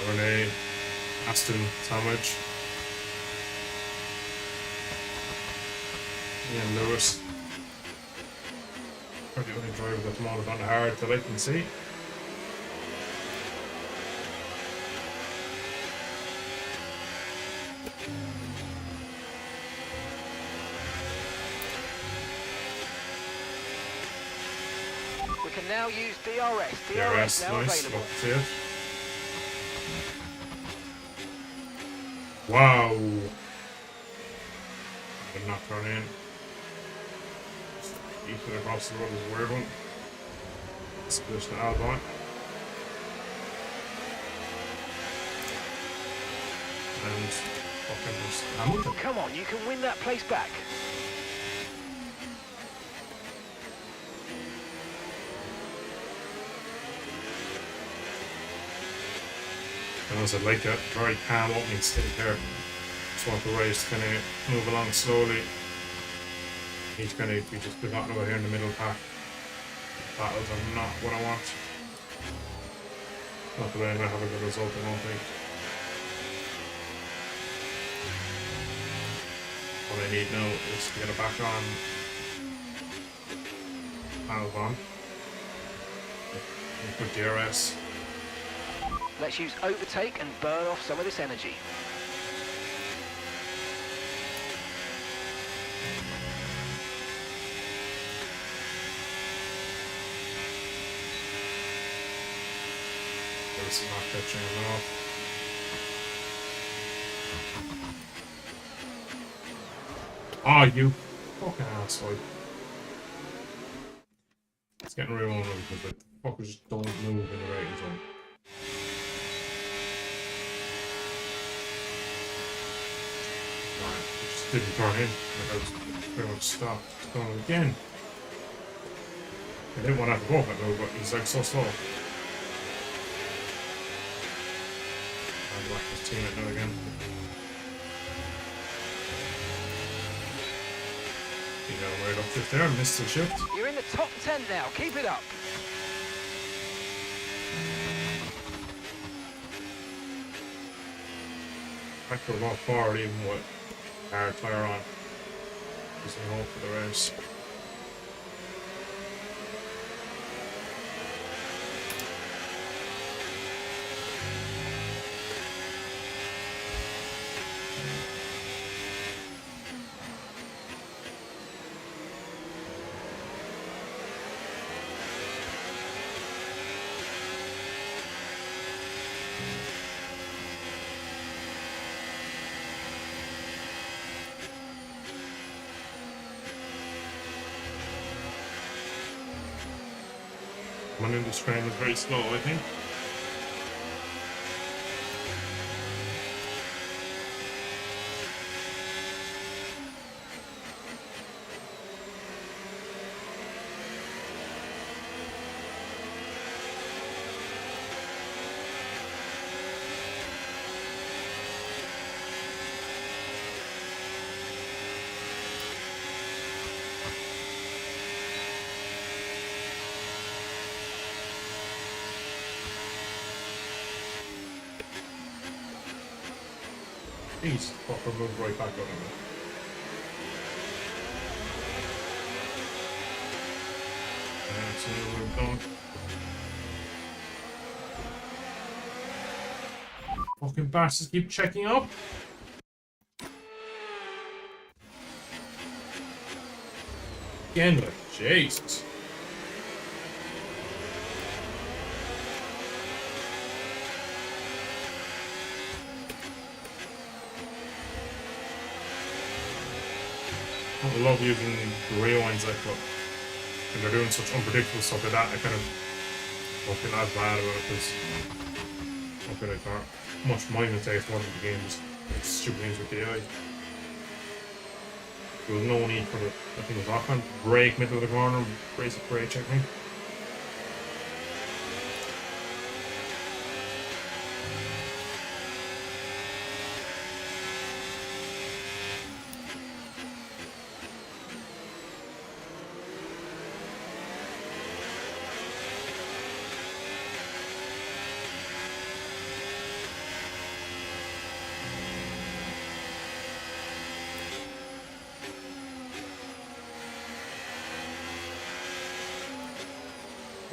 Renee, Aston sandwich. Ian Lewis. Probably the only driver that's mounted on the hard that I can see. We can now use DRS. DRS, now nice. available. Love to see it. Wow. I did not turn in. Eat it across the road is a weird one. Split to Albon. And fucking just Hamilton. Come on, you can win that place back. And as I like that very calm opening state there. Just want the race to kind of move along slowly. He's going to be just forgotten over here in the middle pack. Battles are not what I want. Not that I'm going to have a good result, I don't think. What I need now is to get it back on Albon. Good DRS. Let's use overtake and burn off some of this energy. This is not catching him off. Ah, you fucking asshole. It's getting real on them because like, the fuckers just don't move in the rating zone. Right, it just didn't turn in. Like I was pretty much stopped. It's going again. I didn't want to have to go that move, but he's like so slow. Back his teammate now again. You got right up just there, missed the shift. You're in the top 10 now, keep it up. Back to a lot forward even with hard tyre on. Just in hope for the race. One in the screen is very slow, I think. He's fucking moved right back on him. That's another done. Fucking bastards keep checking up. Again, like, Jesus. I love using the rewinds like, but when they're doing such unpredictable stuff like that, I kind of don't feel as bad about it because I feel like they're much my mistakes more than the games. It's stupid things with the AI. There was no need for the, I think it was Ocon, brake middle of the corner, brace it, brake check me.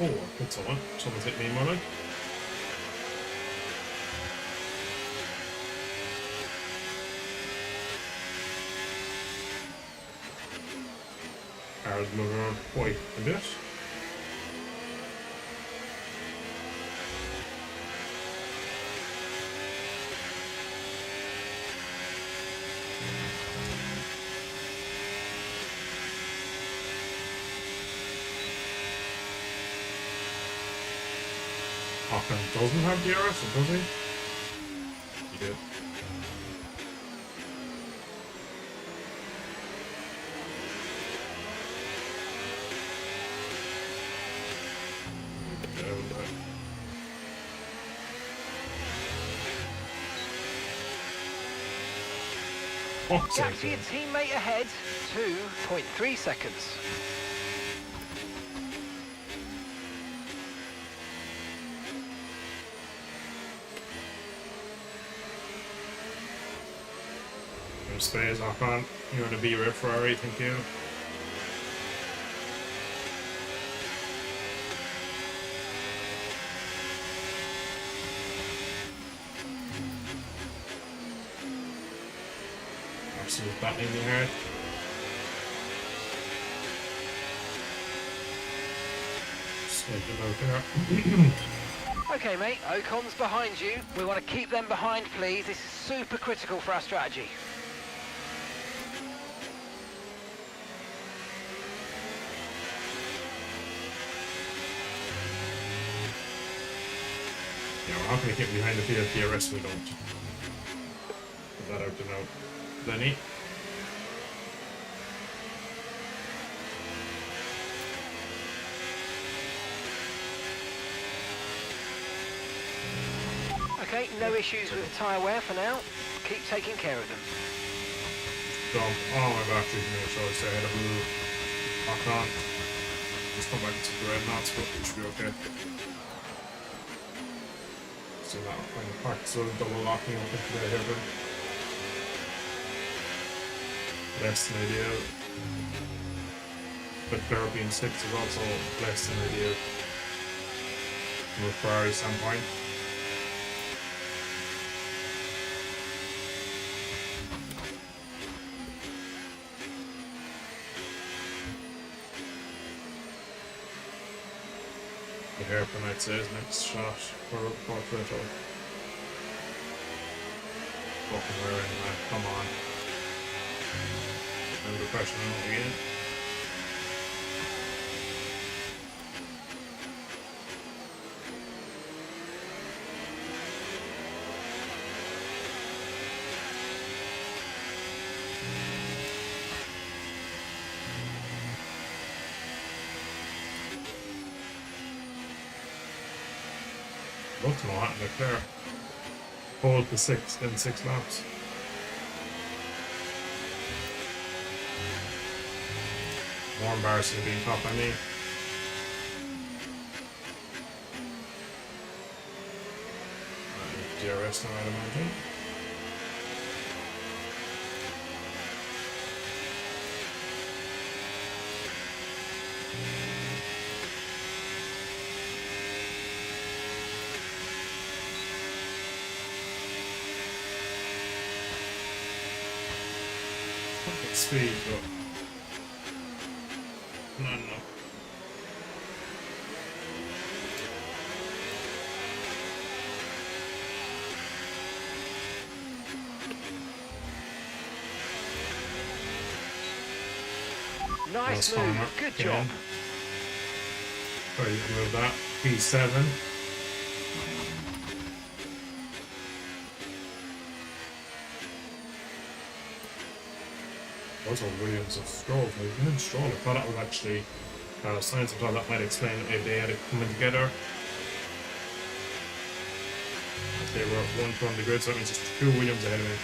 Oh, I hit someone. Someone's hit me more like. Car's moving around quite a bit. Hawken doesn't have DRS, or does he? He did. Fuck's Gap sake, to your teammate ahead, 2.3 seconds. Space, Hawken. You're in a B-Rip Ferrari, thank you. Absolute battling in here. Snake them out there. Okay, mate, Ocon's behind you. We want to keep them behind, please. This is super critical for our strategy. Yeah, we're not going to get behind the field DRS, we don't. Put that out to now. Lenny. Okay, no issues with tyre wear for now. Keep taking care of them. Dump all my batteries in there, so I say I had a blue lock on. Just come back to the red knots, but it should be okay. So now I'm going to practice with double locking up into the heaven. Less than ideal. But Caribbean 6 is also less than ideal from a Ferrari standpoint. The hairpin, I'd say, is next shot for Portrait. Fucking wearing that, come on. Under pressure now again. Love to know what happened there. Hold the 6, then 6 laps. More embarrassing being caught by me. DRS now, I'd imagine. Fucking speed, but not enough. Nice move, good job. Sorry, you can move that. P7. Also Williams of Stroll. Even Stroll, I thought that was actually Sainz. I thought that might explain it if they had it coming together. As they were 1 on the grid, so that means just 2 Williams ahead of me.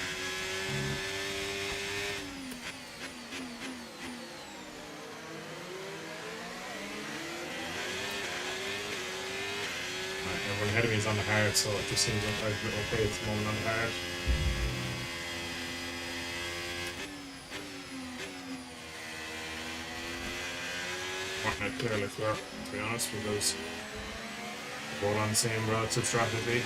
Everyone ahead of me is on the hard, so it just seems like I'm a bit okay at the moment on the hard. What clear Leclerc, to be honest, because we're both on the same relative strategy.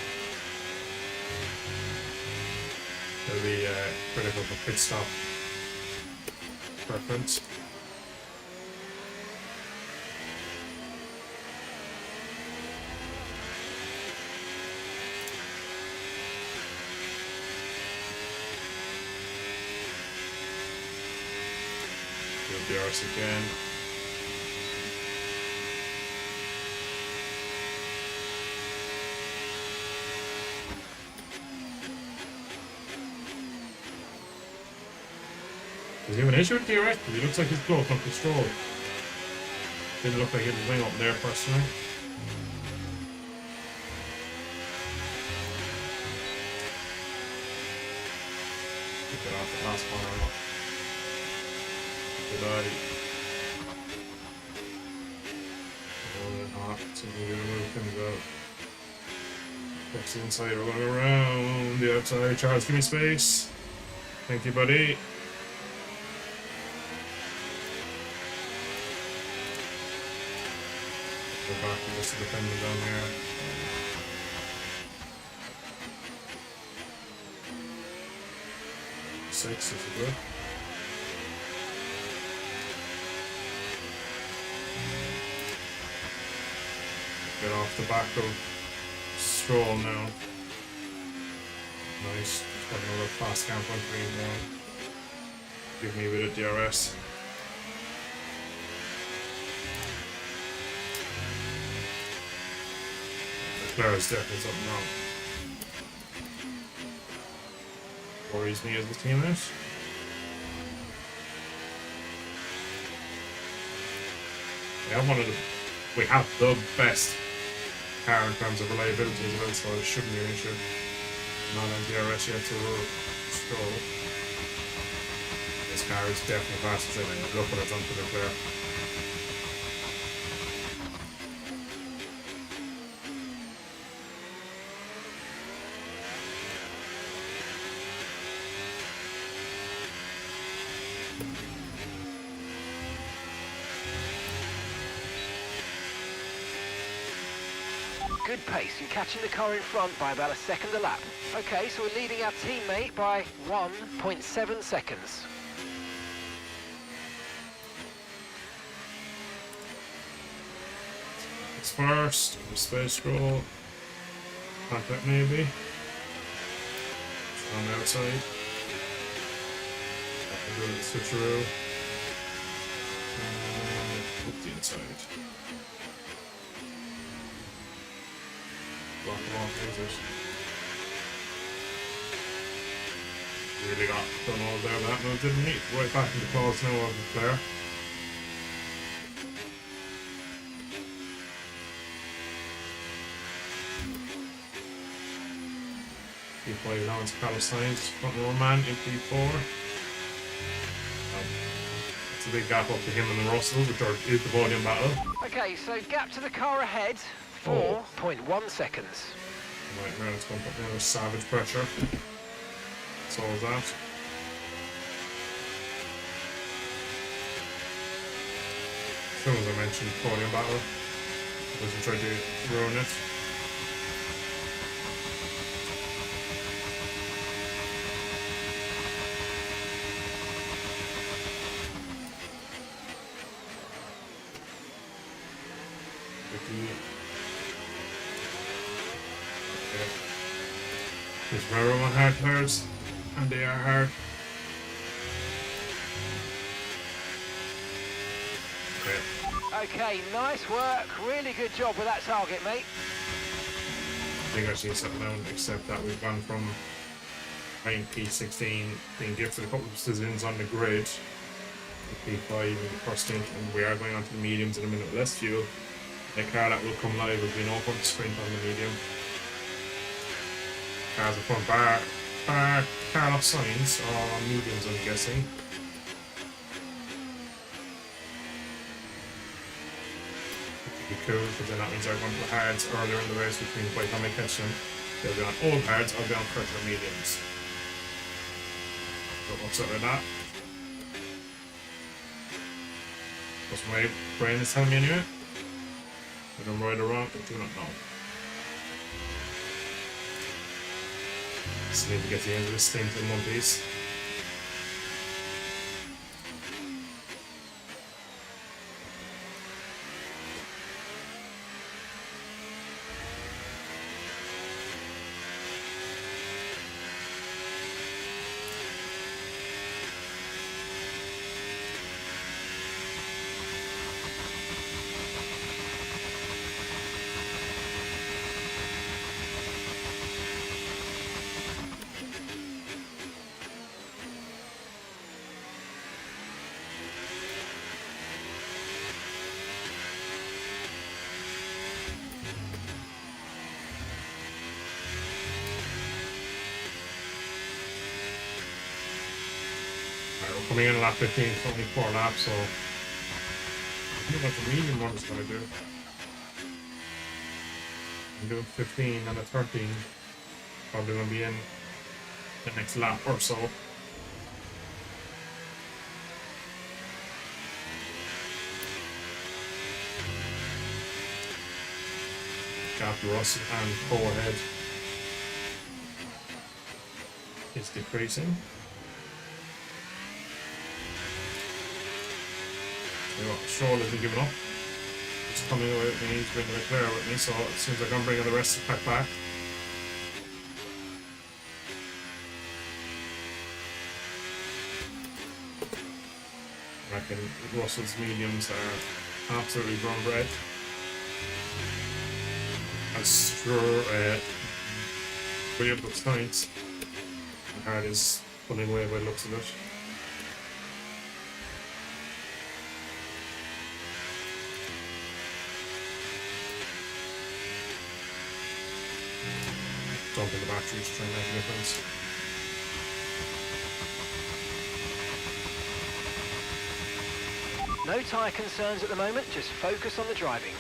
It'll be critical for pit stop preference. DRS again. Does he have an issue with DRS? Because he looks like he's close up to Stroll. Didn't look like he was way up there personally. Get off the last corner or not. Did I? Oh, not. So we're gonna move things out. That's the inside. We're going around the outside. Charles, give me space. Thank you, buddy. Go back to this defender down here. Six is good. Get off the back of Stroll now. Nice. Got another fast camp on 3-1. Give me a bit of DRS. Leclerc is definitely something wrong. Worries me as the teammate. We have the best car in terms of reliability as well, so it shouldn't be an issue. Not on DRS yet to Stroll. This car is definitely faster than look what I've done to Leclerc. Good pace. You're catching the car in front by about a second a lap. Okay, so we're leading our teammate by 1.7 seconds. It's first, space scroll. Contact maybe. On the outside. Do the switcheroo. Up the inside. Block them off, lasers. Really got done all there, that move didn't he? Right back into claws now of the player. P5 now into Carlos Sainz, front row man in P4. It's a big gap up to him and the Russell, which is the volume battle. Okay, so gap to the car ahead, 4.1 seconds. Right now it's going to put another savage pressure. So is that. As soon as I mentioned podium battle, I was trying to ruin it. Just remember my hard players, and they are hard. Okay, nice work. Really good job with that target, mate. I think I should settle down, except that we've gone from playing P16 being gifted a couple of decisions on the grid, to P5 in the first stint, and we are going on to the mediums in a minute with less fuel. The car that will come live will be an open sprint on the medium. Cars are front bar Carlos Sainz, or on mediums I'm guessing. Be cool, because then that means they're going to hards earlier in the race, which means by the time I catch them, they'll be on old hards, I'll be on pressure mediums. So what's up with that? What's my brain is telling me anyway. Whether I'm right or wrong, I do not know. Just need to get the end of this thing in one piece. Coming in lap 15, it's only 4 laps, so I think what the medium one is going to do. I'm doing 15 and a 13. Probably going to be in the next lap or so. Gap Russell and Cole ahead is decreasing. Stroll isn't giving up. He's coming away with me, he's bringing Leclerc with me, so it seems like I'm bringing the rest of the pack back. I reckon Russell's mediums are absolutely brown bread. As William looks nice. The hard is pulling away by the looks of it. Dumping the batteries to try and make a difference. No tyre concerns at the moment, just focus on the driving.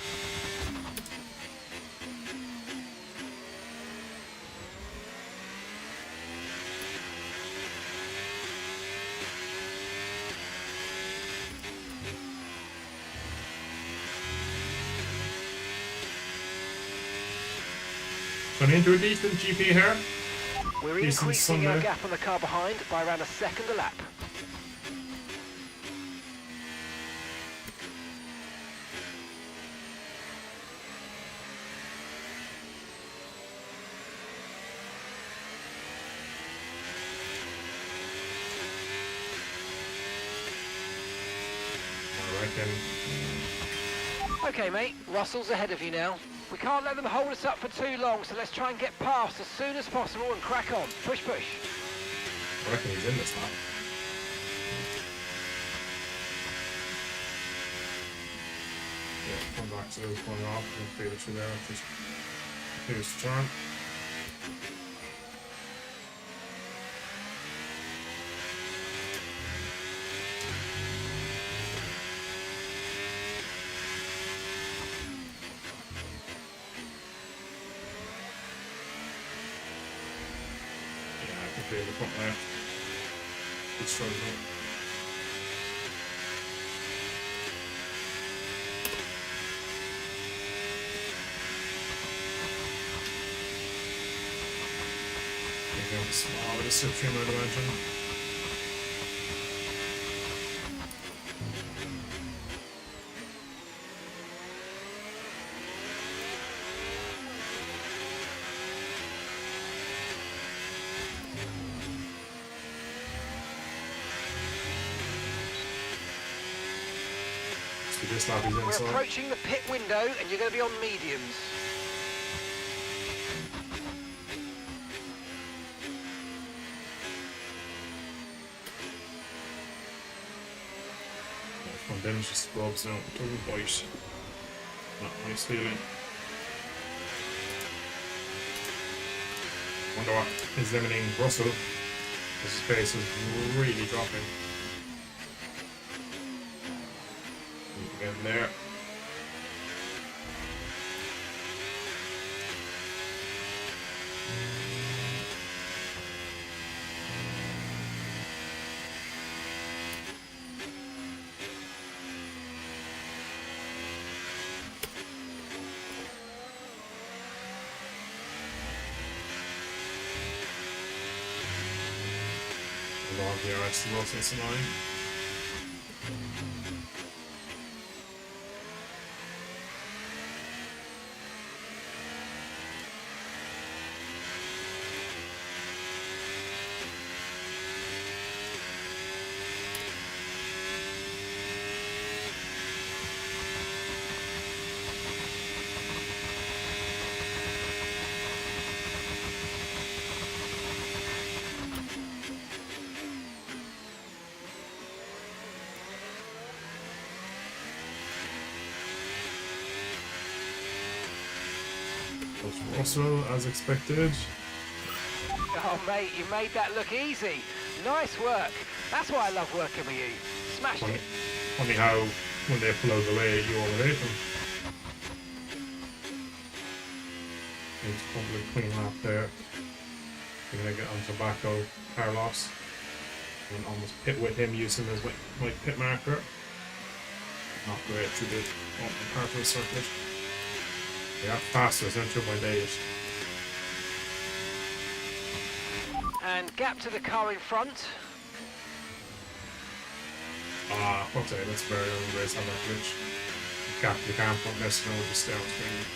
Gone into a decent GP here. We're Decent increasing our Sunday. gap on the car behind by around a second a lap. I reckon. Okay, mate, Russell's ahead of you now. We can't let them hold us up for too long, so let's try and get past as soon as possible and crack on. Push, push. I reckon he's in this lap. Yeah, come back to those going off and feel through there. Just here's the turn. The front left. Good struggling. Maybe a small bit of slip trim, I'd imagine. This lap is We're inside. approaching the pit window and you're going to be on mediums. Front end just rubs now, it doesn't bite. Not nice feeling. Wonder what is limiting Russell. His pace is really dropping. Again there. on the RS as well, so it's annoying. Russell, as expected. Oh, mate, you made that look easy. Nice work. That's why I love working with you. Smashed it. Funny how when they pull out of the way, you all hate them. It's probably clean up there. I'm gonna get on tobacco, Carlos, and almost pit with him using his white pit marker. Not great through the open part of the circuit. They are faster than 2.8. And gap to the car in front. Okay, that's very early race on that glitch. Gap the car in front, this and just stay on screen.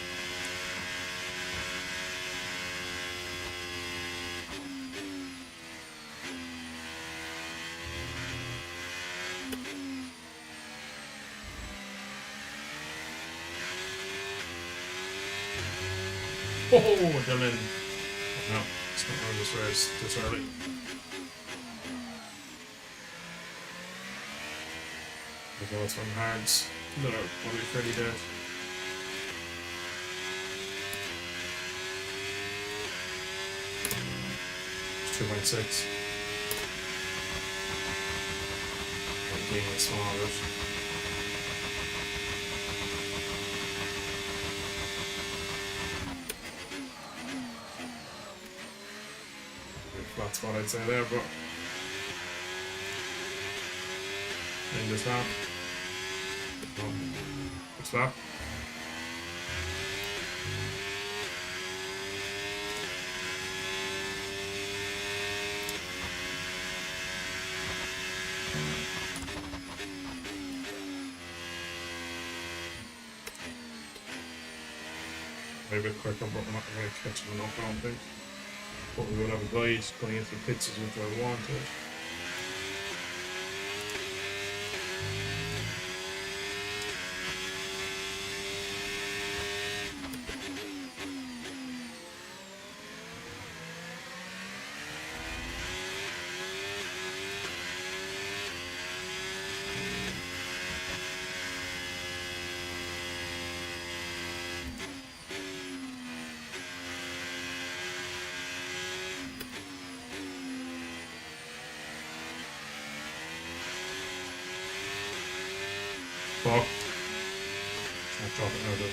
Oh, Dylan. No, it's not on this race this early. There's also some hards that are probably pretty dead. It's 2.6. I'm being a small of it. That's what I'd say there, but in this lap. Oh, what's that? Maybe a quicker, but we're not going to catch him enough, I don't think. But we will have a guide going into the pits as much as I wanted. Fuck. It's not dropping now, does it?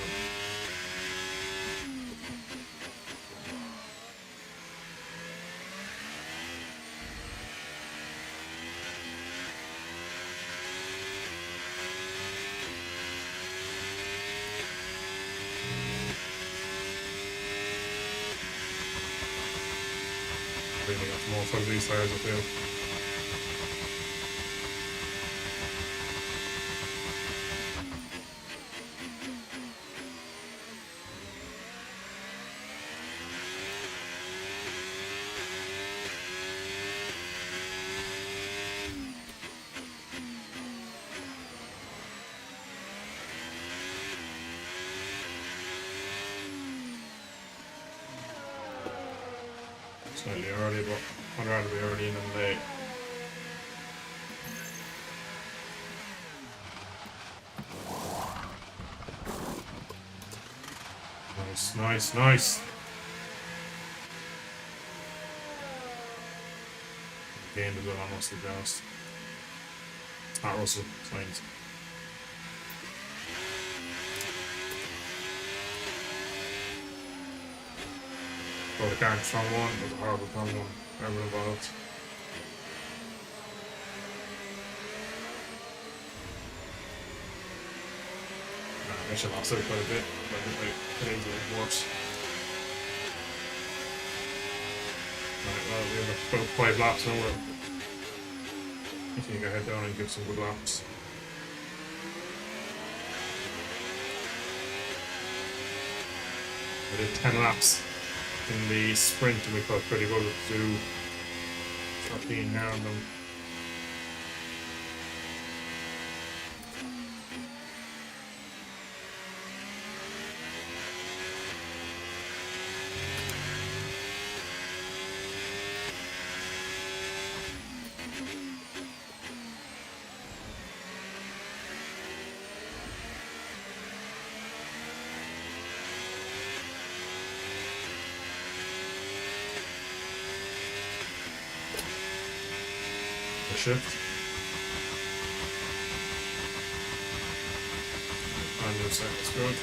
Really got more from these tires, I feel. Slightly early, but I'd rather be early than late. Nice, nice, nice. Game is on Russell Jones. It's not Russell, it's Lines. Oh, the car in strong one was a horrible turn one. Everyone involved. I should lost it quite a bit, but I think today's a bit worse. Right, well, we have about 5 laps now. I think I head down and give some good laps. I did 10 laps in the sprint and we felt pretty good to do 13 here on them. The shift. Manual set, it's good.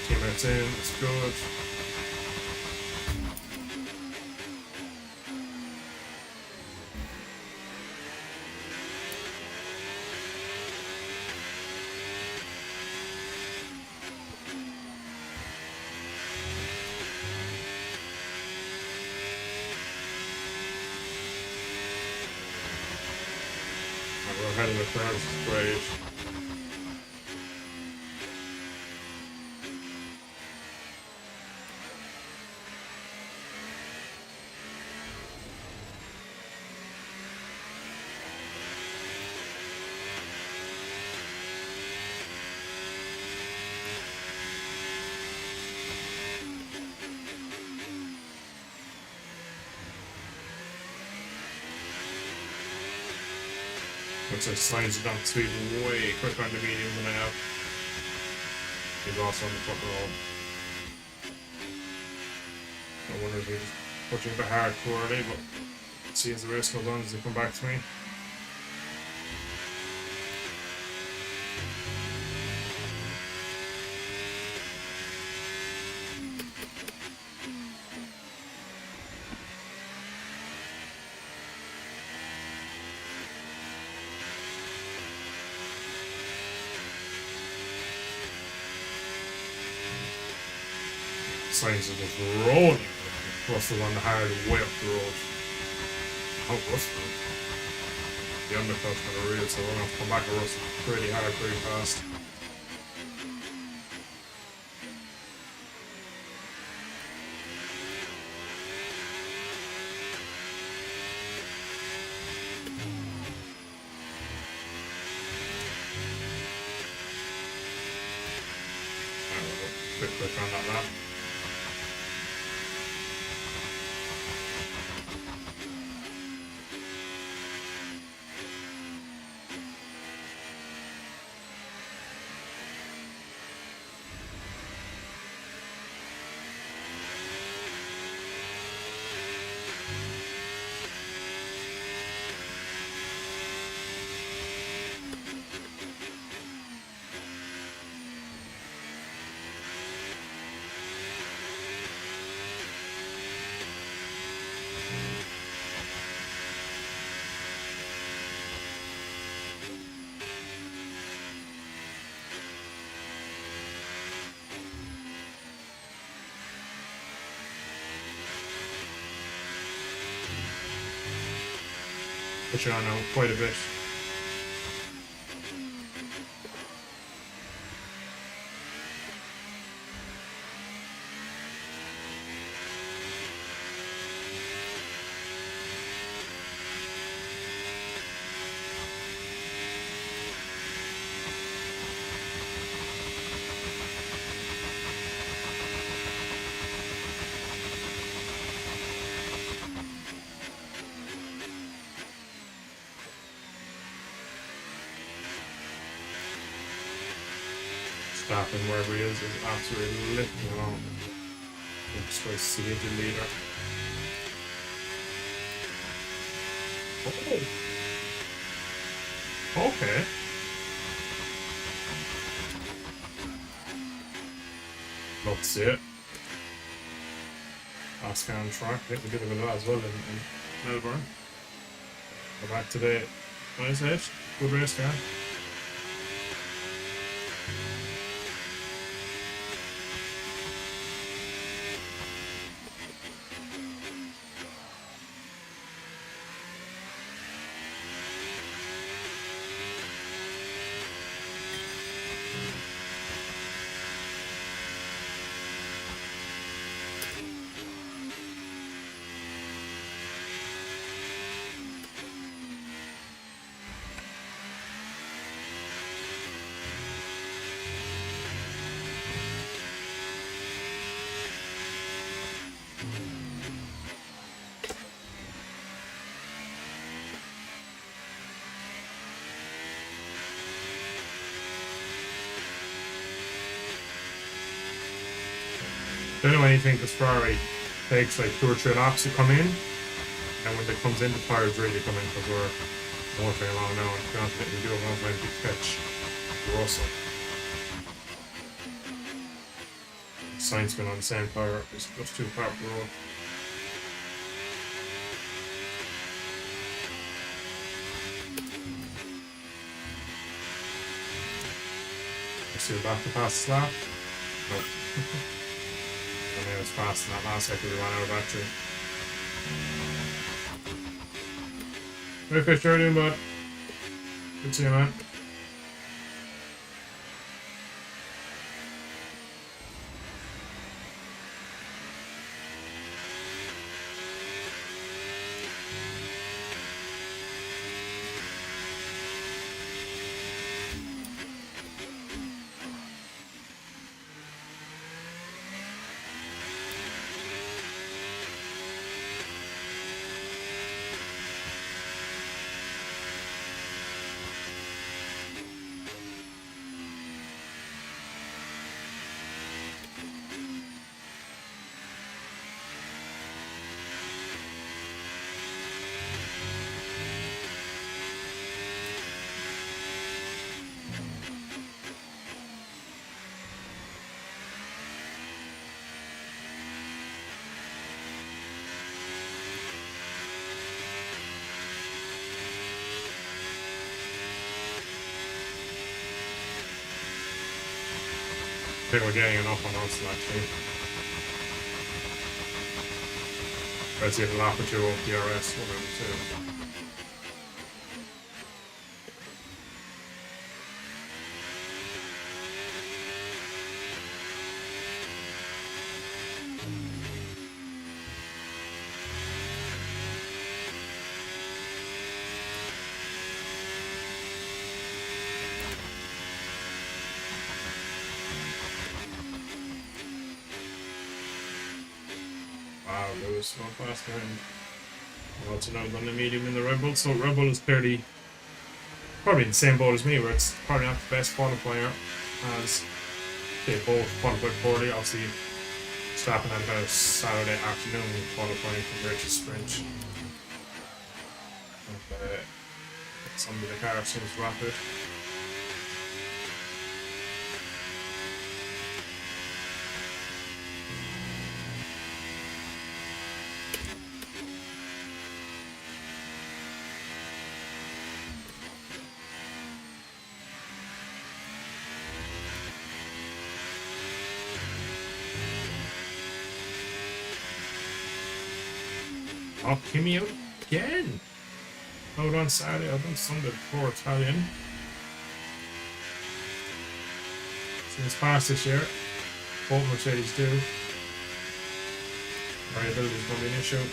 Teammates in, it's good. We're ahead of the crowd, which is great. Looks like Science is down speed way quicker on the medium than I have. He's also on the fucking roll. No wonder if he's pushing a bit hard too early, but see as the race goes on, does he come back to me? Science is just rolling. Russell on the hard way up the road. Oh, Russell. The undercut's gonna real, so we're gonna have to come back to Russell pretty hard, pretty fast. Quick on that lap. Pushing on now quite a bit. Stopping wherever he is absolutely lifting along. Looks like see the leader. Oh. Okay. Love to see it. Oscar on track, hit a bit of it as well in Melbourne. Go back to the nice hit. Good race car. Don't know anything because Ferrari takes like 2 or 3 laps to come in, and when it comes in, the tires really come in because we're motoring along now. And to be honest with you, we do have enough time to catch Russell. Sainz been on the same tire, it's just too far up the road. Let's see, back to pass the lap. Nope. I mean, it was fast in that last second we ran out of battery. Hey Fish, how are you doing, bud? Good to see you, man. I think we're getting enough on us actually. Let's get a lap or two of DRS, 1 and 2. Wow, Lewis so fast behind. Also now on the medium in the Red Bull, so Red Bull is clearly probably in the same boat as me, where it's probably not the best qualifier, as they both qualified poorly. Obviously, Verstappen had about a Saturday afternoon qualifying compared to sprint. And, some of the car seems rapid. Oh, Kimi out again! Out on Saturday, I've done Sunday before Italian. Since past this year, both Mercedes do. Variability is going to be an issue.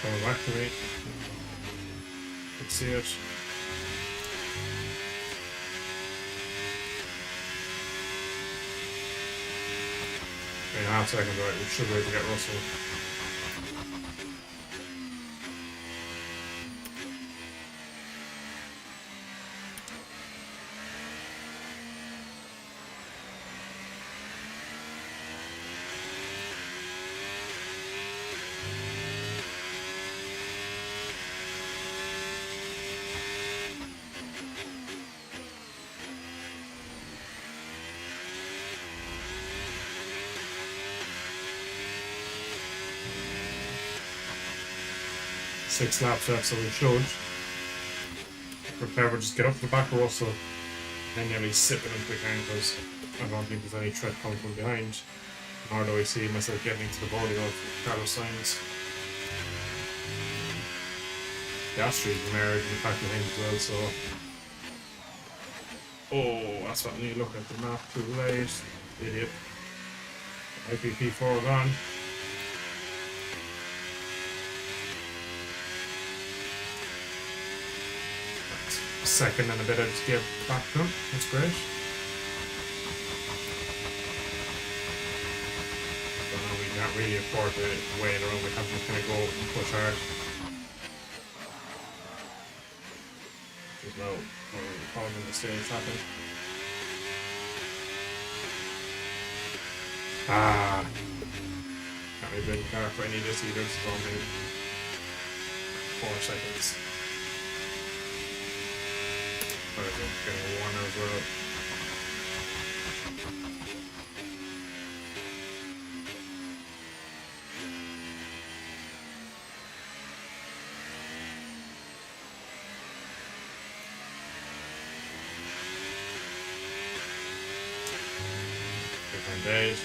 Going back to me. Let's see it. 3.5 seconds, right? We should be able to get Russell. Six laps left, so we should. Prepare, just get up to the back of Russell, and then nearly sit with him quick because I don't think there's any threat coming from behind. Nor do I see myself getting into the body of Carlos Sainz. The Astros married in the back behind as well, so. Oh, that's what I need to look at the map too late. Idiot. IPP4 gone. Second and a bit of give back to him. That's great. can't really afford to wait around. We have to kind of go and push hard. There's no problem in the steering happen. Can't be building car for any of this either. It's only 4 seconds. But I think getting a warner as well. Different days.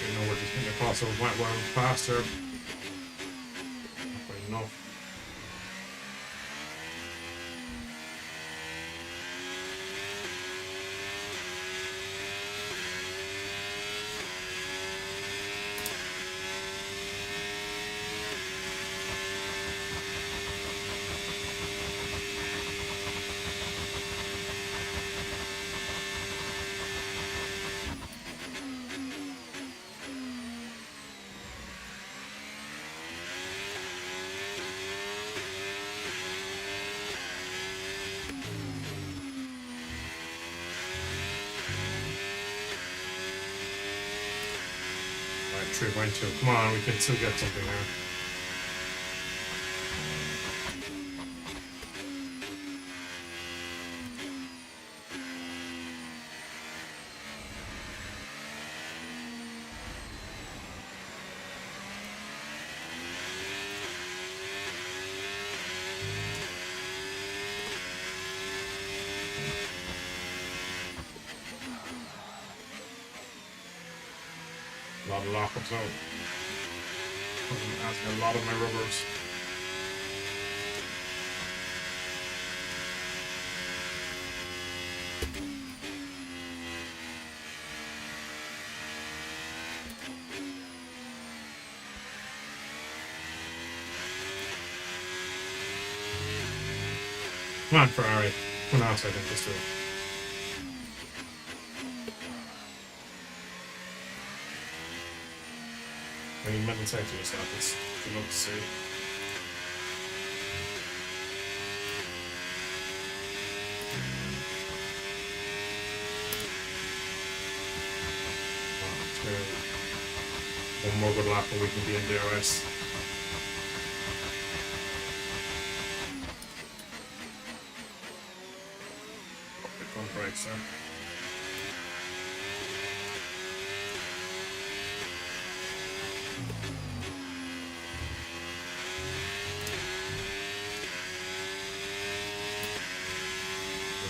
You know, we're just going to cross over Wentworth faster. Not quite enough. Right, 3.2. Come on, we can still get something there. A lot of lockups out. I'm asking a lot of my rubbers. Come on, Ferrari. Come on outside and just do it. When you meant to say to yourself, it's good luck to see. One more good lap and we can be in DRS. Good front brakes there.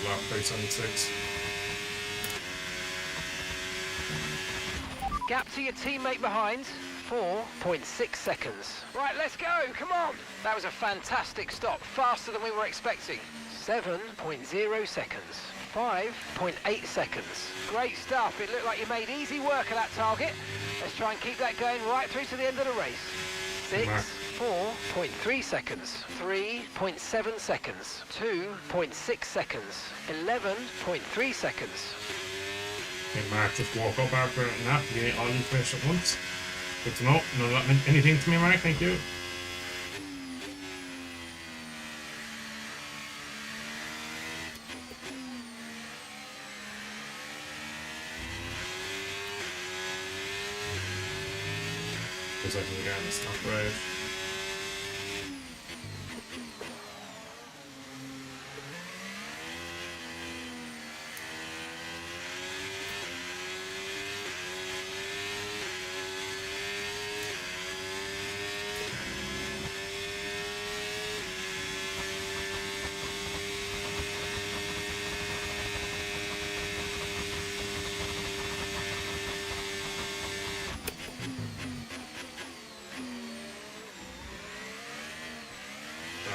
Lap 376. Gap to your teammate behind, 4.6 seconds. Right, let's go, come on. That was a fantastic stop, faster than we were expecting. 7.0 seconds, 5.8 seconds. Great stuff, it looked like you made easy work of that target. Let's try and keep that going right through to the end of the race. 4.3 seconds, 3.7 seconds, 2.6 seconds, 11.3 seconds. Okay, Mark, just walk up after a nap to get all you finished at once. Good to know. No, that meant anything to me, Mark. Thank you. Looks like we're getting the stuff right.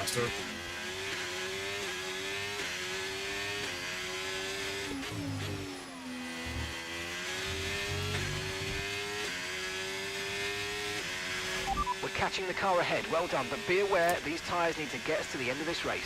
bastard. We're catching the car ahead. Well done, but be aware these tyres need to get us to the end of this race.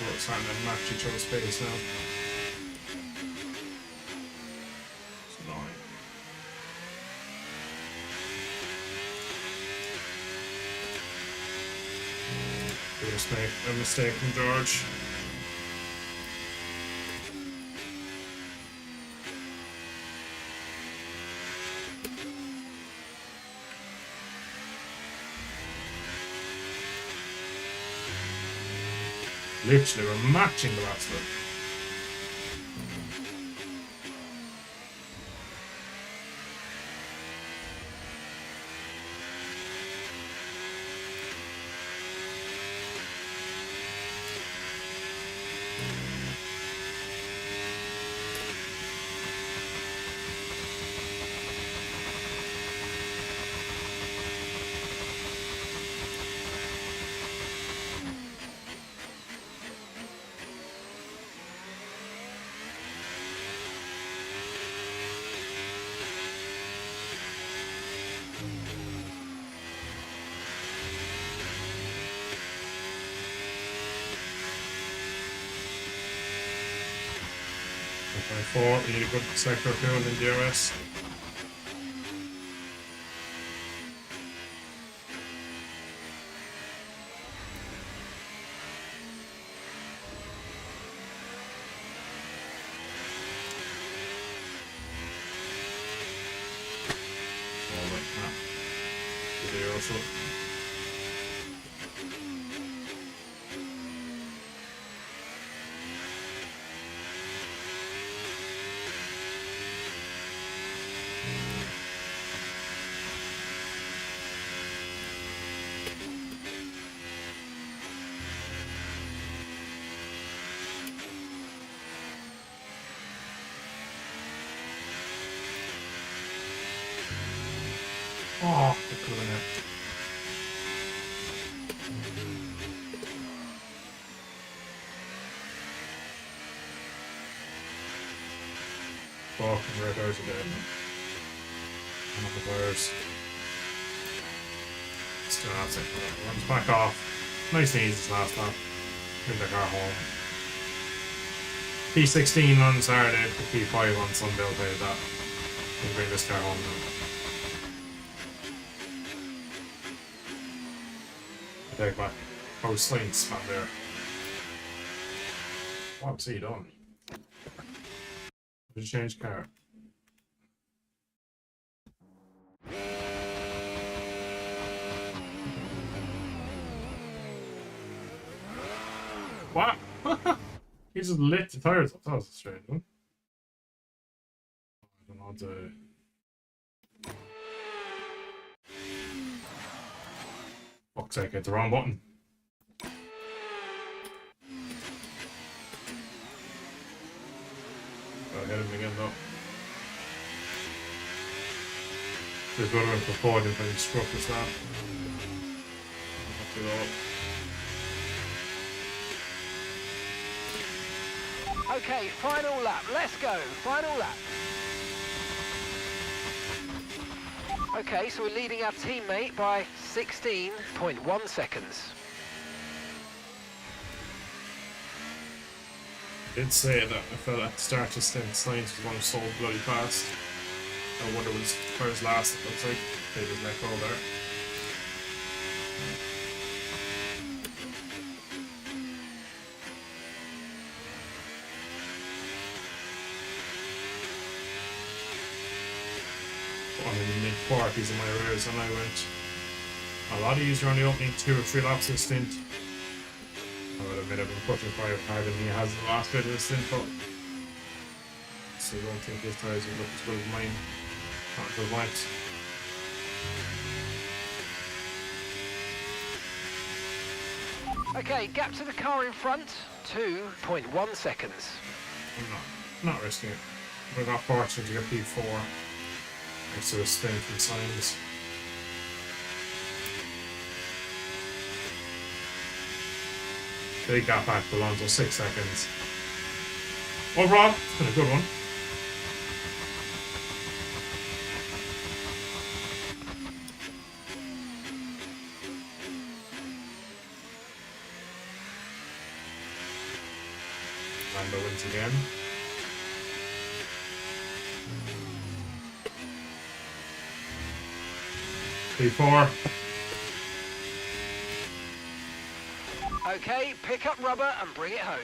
We're starting to match each other's pace now. It's annoying. A mistake from George. Literally, we're matching the last one. We need a good sector of fuel in DRS. Oh, wait, no. There also. Oh, the covenant. Fucking red hours again. I'm on the wires. Still not sick. Runs back off. Nice and easy this last lap. Bring the car home. P16 on Saturday, P5 on Sunday, I'll tell you that. We'll bring this car home now. I take back. Oh, Slane's man there. What's he done? Did you change car? What? He just lit the tires up. That was a strange one. I don't know the. Fuck's sake, hit the wrong button. I'll hit him again though. There's got to have been for podium when he struck us now. Not too low. Okay, final lap. Let's go. Final lap. Okay, so we're leading our teammate by 16.1 seconds. I did say that I felt at the start of stint Science was going so bloody fast. I wonder was first last it looks like. They just let go there. I'm in the mid-40s in my rears and I went. A lot of these are only opening 2 or 3 laps of stint. I would admit I've been pushing quite hard than he has in the last bit of the stint, but so I don't think his tyres will look as good as mine. Not good might. Okay, gap to the car in front, 2.1 seconds. I'm not risking it. We got fortunate to get P4 next to the spin from Signs. Big gap back to Alonso, 6 seconds. Overall, it's been a good one. Lando wins again. P4. Okay, pick up rubber and bring it home.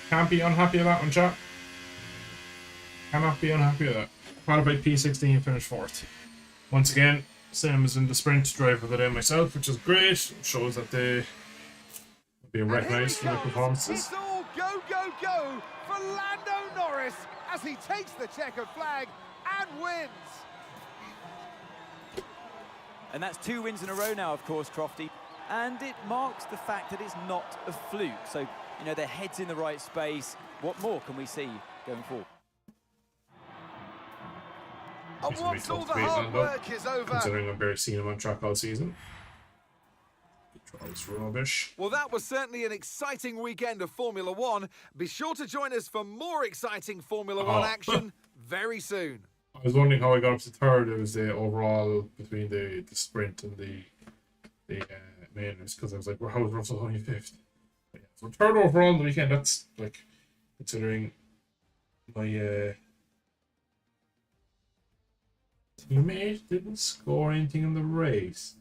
Can't be unhappy with that one, chap. Cannot be unhappy with that. Qualified P16, finished 4th. Once again, same as in the sprint, driver of the day myself, which is great. Shows that they are being recognised for their performances. It's all go, go, go for Lando Norris as he takes the checkered flag and wins. And that's 2 wins in a row now, of course, Crofty. And it marks the fact that it's not a fluke. So, you know, their head's in the right space. What more can we see going forward? And once all the hard work is over, considering I've barely seen him on track all season. He drives rubbish. well, that was certainly an exciting weekend of Formula One. Be sure to join us for more exciting Formula One action very soon. I was wondering how I got up to 3rd. It was the overall between the sprint and the main race, because I was like, well, how was Russell only 5th? But yeah, so 3rd overall on the weekend. That's like, considering my teammate didn't score anything in the race.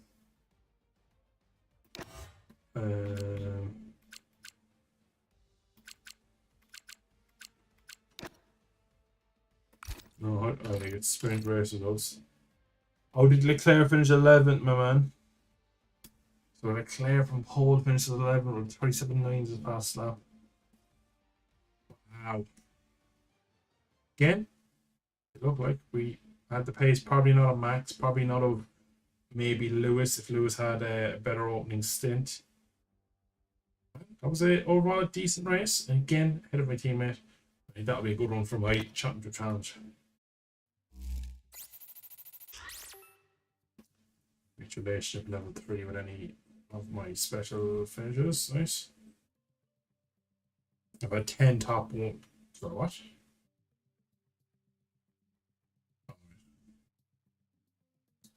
No, I think it's sprint race results. How did Leclerc finish 11th, my man? So Leclerc from pole finishes 11th with 37.9 his past lap. Wow. Again, it looked like we had the pace, probably not of Max, probably not of maybe Lewis, if Lewis had a better opening stint. That was overall a decent race, and again, ahead of my teammate. I think that'll be a good one for my championship challenge. Reach relationship level 3 with any of my special finishes. Nice. I've had 10 top 1. So what?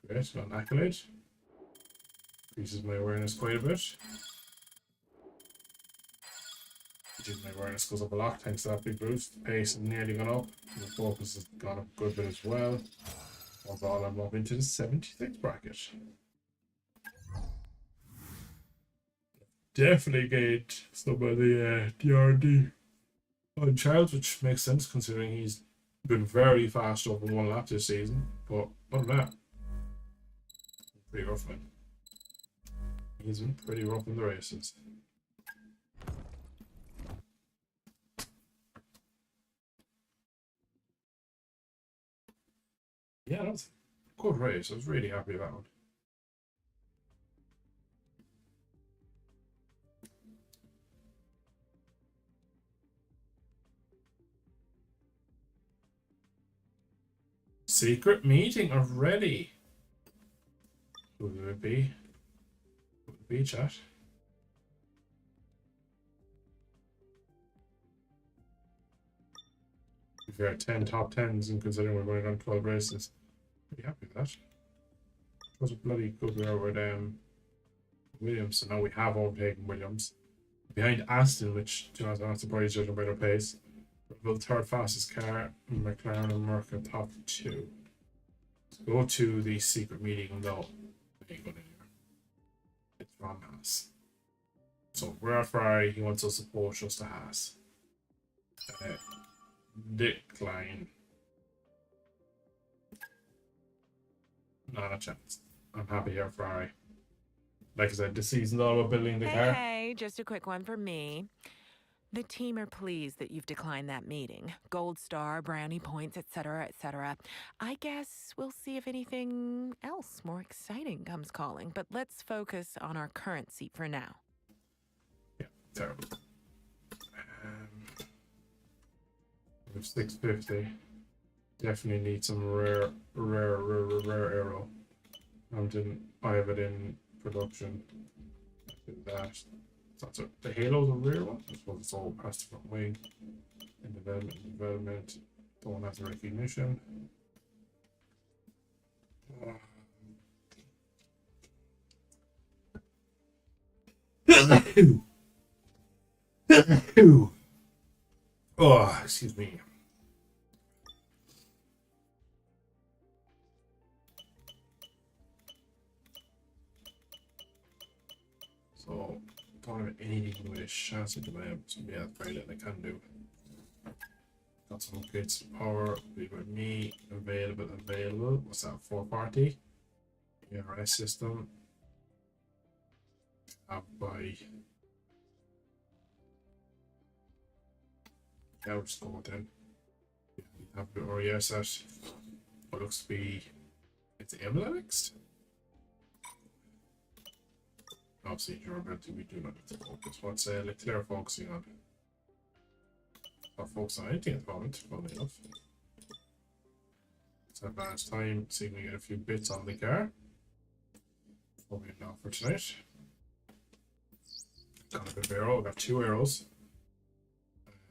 Great, got an accolade. Increases my awareness quite a bit. My awareness goes up a lot thanks to that big boost. The pace has nearly gone up. The focus has gone up a good bit as well. Overall, I'm up into the 76 bracket. Definitely gained some of the DRD on Charles, which makes sense considering he's been very fast over 1 lap this season. But other than that, pretty rough, man. He's been pretty rough in the races. Yeah, that's a good race. I was really happy about it. Secret meeting already. Who would it be? Who would it be, chat? If you're at 10 top 10s and considering we're going on 12 races, pretty happy with that. It was a bloody good we are with Williams, so now we have overtaken Williams. Behind Aston, which, to be honest, I'm not surprised judging by their pace. We're the 3rd fastest car, McLaren and Merc are top 2. Let's go to the secret meeting though. Ain't going anywhere. It's Ron Haas. So we're at Ferrari, he wants us to push us to Haas. Decline. Not a chance. I'm happy here, Ferrari. Like I said, this season's all about building the car. Hey, just a quick one from me. The team are pleased that you've declined that meeting. Gold star, brownie points, etc., etc. I guess we'll see if anything else more exciting comes calling, but let's focus on our current seat for now. Terrible. We have 650. Definitely need some rare arrow. I have it in production. Do that. That's a, the Halo's a rare one. I suppose it's all past different wing. In development. Don't have the recognition. Oh, excuse me. So, don't have anything with a chassis at the moment, so yeah, very little I can do. Got some upgrades, power, be with me, available. What's that, 440? ERS system. Up by. Yeah, we'll just go with them. Have a bit more ESS. What looks to be. It's Emblem next? Obviously, durability, we do not need to focus. What's Leclerc focusing on? Not focusing on anything at the moment, funnily enough. Let's advance time, see if we get a few bits on the car. Before we end off for tonight. Got a bit of arrow, we've got 2 arrows.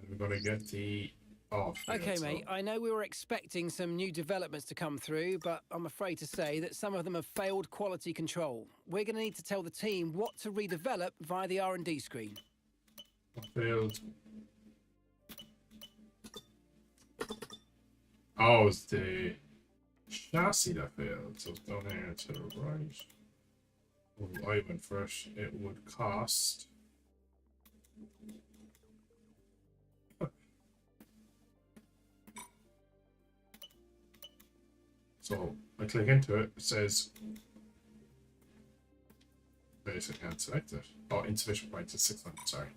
And we're going to get the off. Okay, mate, I know we were expecting some new developments to come through, but I'm afraid to say that some of them have failed quality control. We're going to need to tell the team what to redevelop via the R&D screen. Failed. Oh, it's the chassis that failed. So it's down here to the right. Well, I went first. It would cost. So I click into it. It says. Basically, I can't select it. Oh, insufficient points. It's 600. Sorry.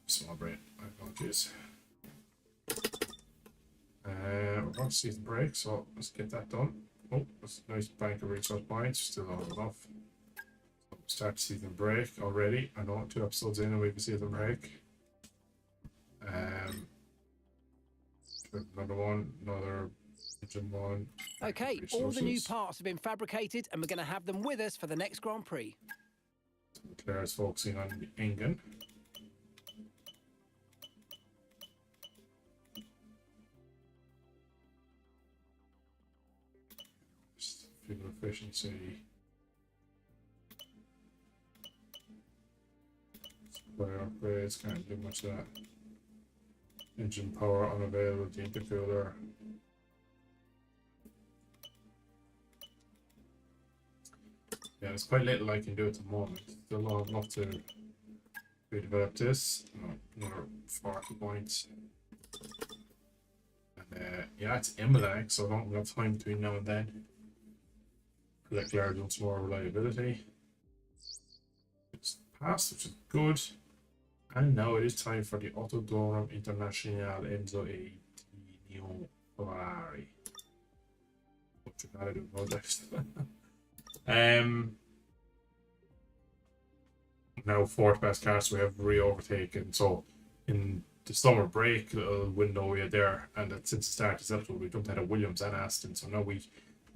Small brain. I apologize. We're going to see the break, so let's get that done. Oh, that's a nice bank of resource points. Still not enough. So start season break already. I know 2 episodes in and we can see the break. Another one, another engine one. Okay, all the new parts have been fabricated and we're going to have them with us for the next Grand Prix. Claire is focusing on the engine. Fuel efficiency. Supplier upgrades, can't do much of that. Engine power unavailable, the intercooler. Yeah, there's quite little I can do at the moment. Still not enough to redevelop this. Another 40 points. And yeah, it's Imola, so I don't have time between now and then. Leclerc doing some more reliability. It's passed, which is good. And now it is time for the Autodromo Internazionale Enzo A. Neo Ferrari. What you gotta do projects. Now 4th best cars we have re-overtaken. So in the summer break little window we had there, and that since the start of this episode we jumped ahead of Williams and Aston. So now we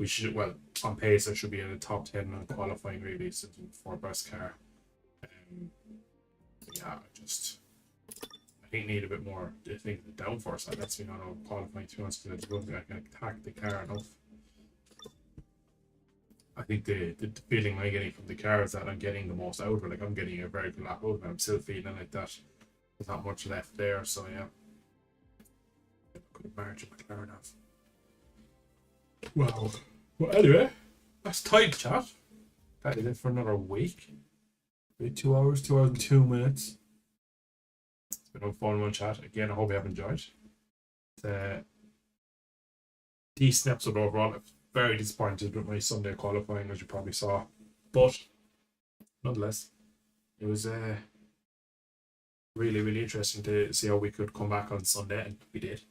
should, well, on pace I should be in the top 10 on qualifying really since the 4th best car. Yeah, I think need a bit more. I think the downforce that lets me not know qualifying 2 months because I don't think I can attack the car enough. I think the feeling I'm getting from the car is that I'm getting the most out of it. Like I'm getting a very good lap out of it. I'm still feeling like that. There's not much left there, so yeah. Could have margin McLaren have. Well, anyway, that's time chat. That is it for another week. 2 hours, 2 hours and 2 minutes. It's been a fun one chat. Again, I hope you have enjoyed. Decent episode overall. I'm very disappointed with my Sunday qualifying, as you probably saw. But nonetheless, it was really, really interesting to see how we could come back on Sunday, and we did.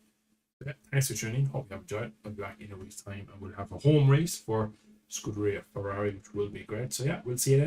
Yeah, thanks for tuning. Hope you have enjoyed. I'll be back in a week's time and we'll have a home race for Scuderia Ferrari, which will be great. So yeah, we'll see you then.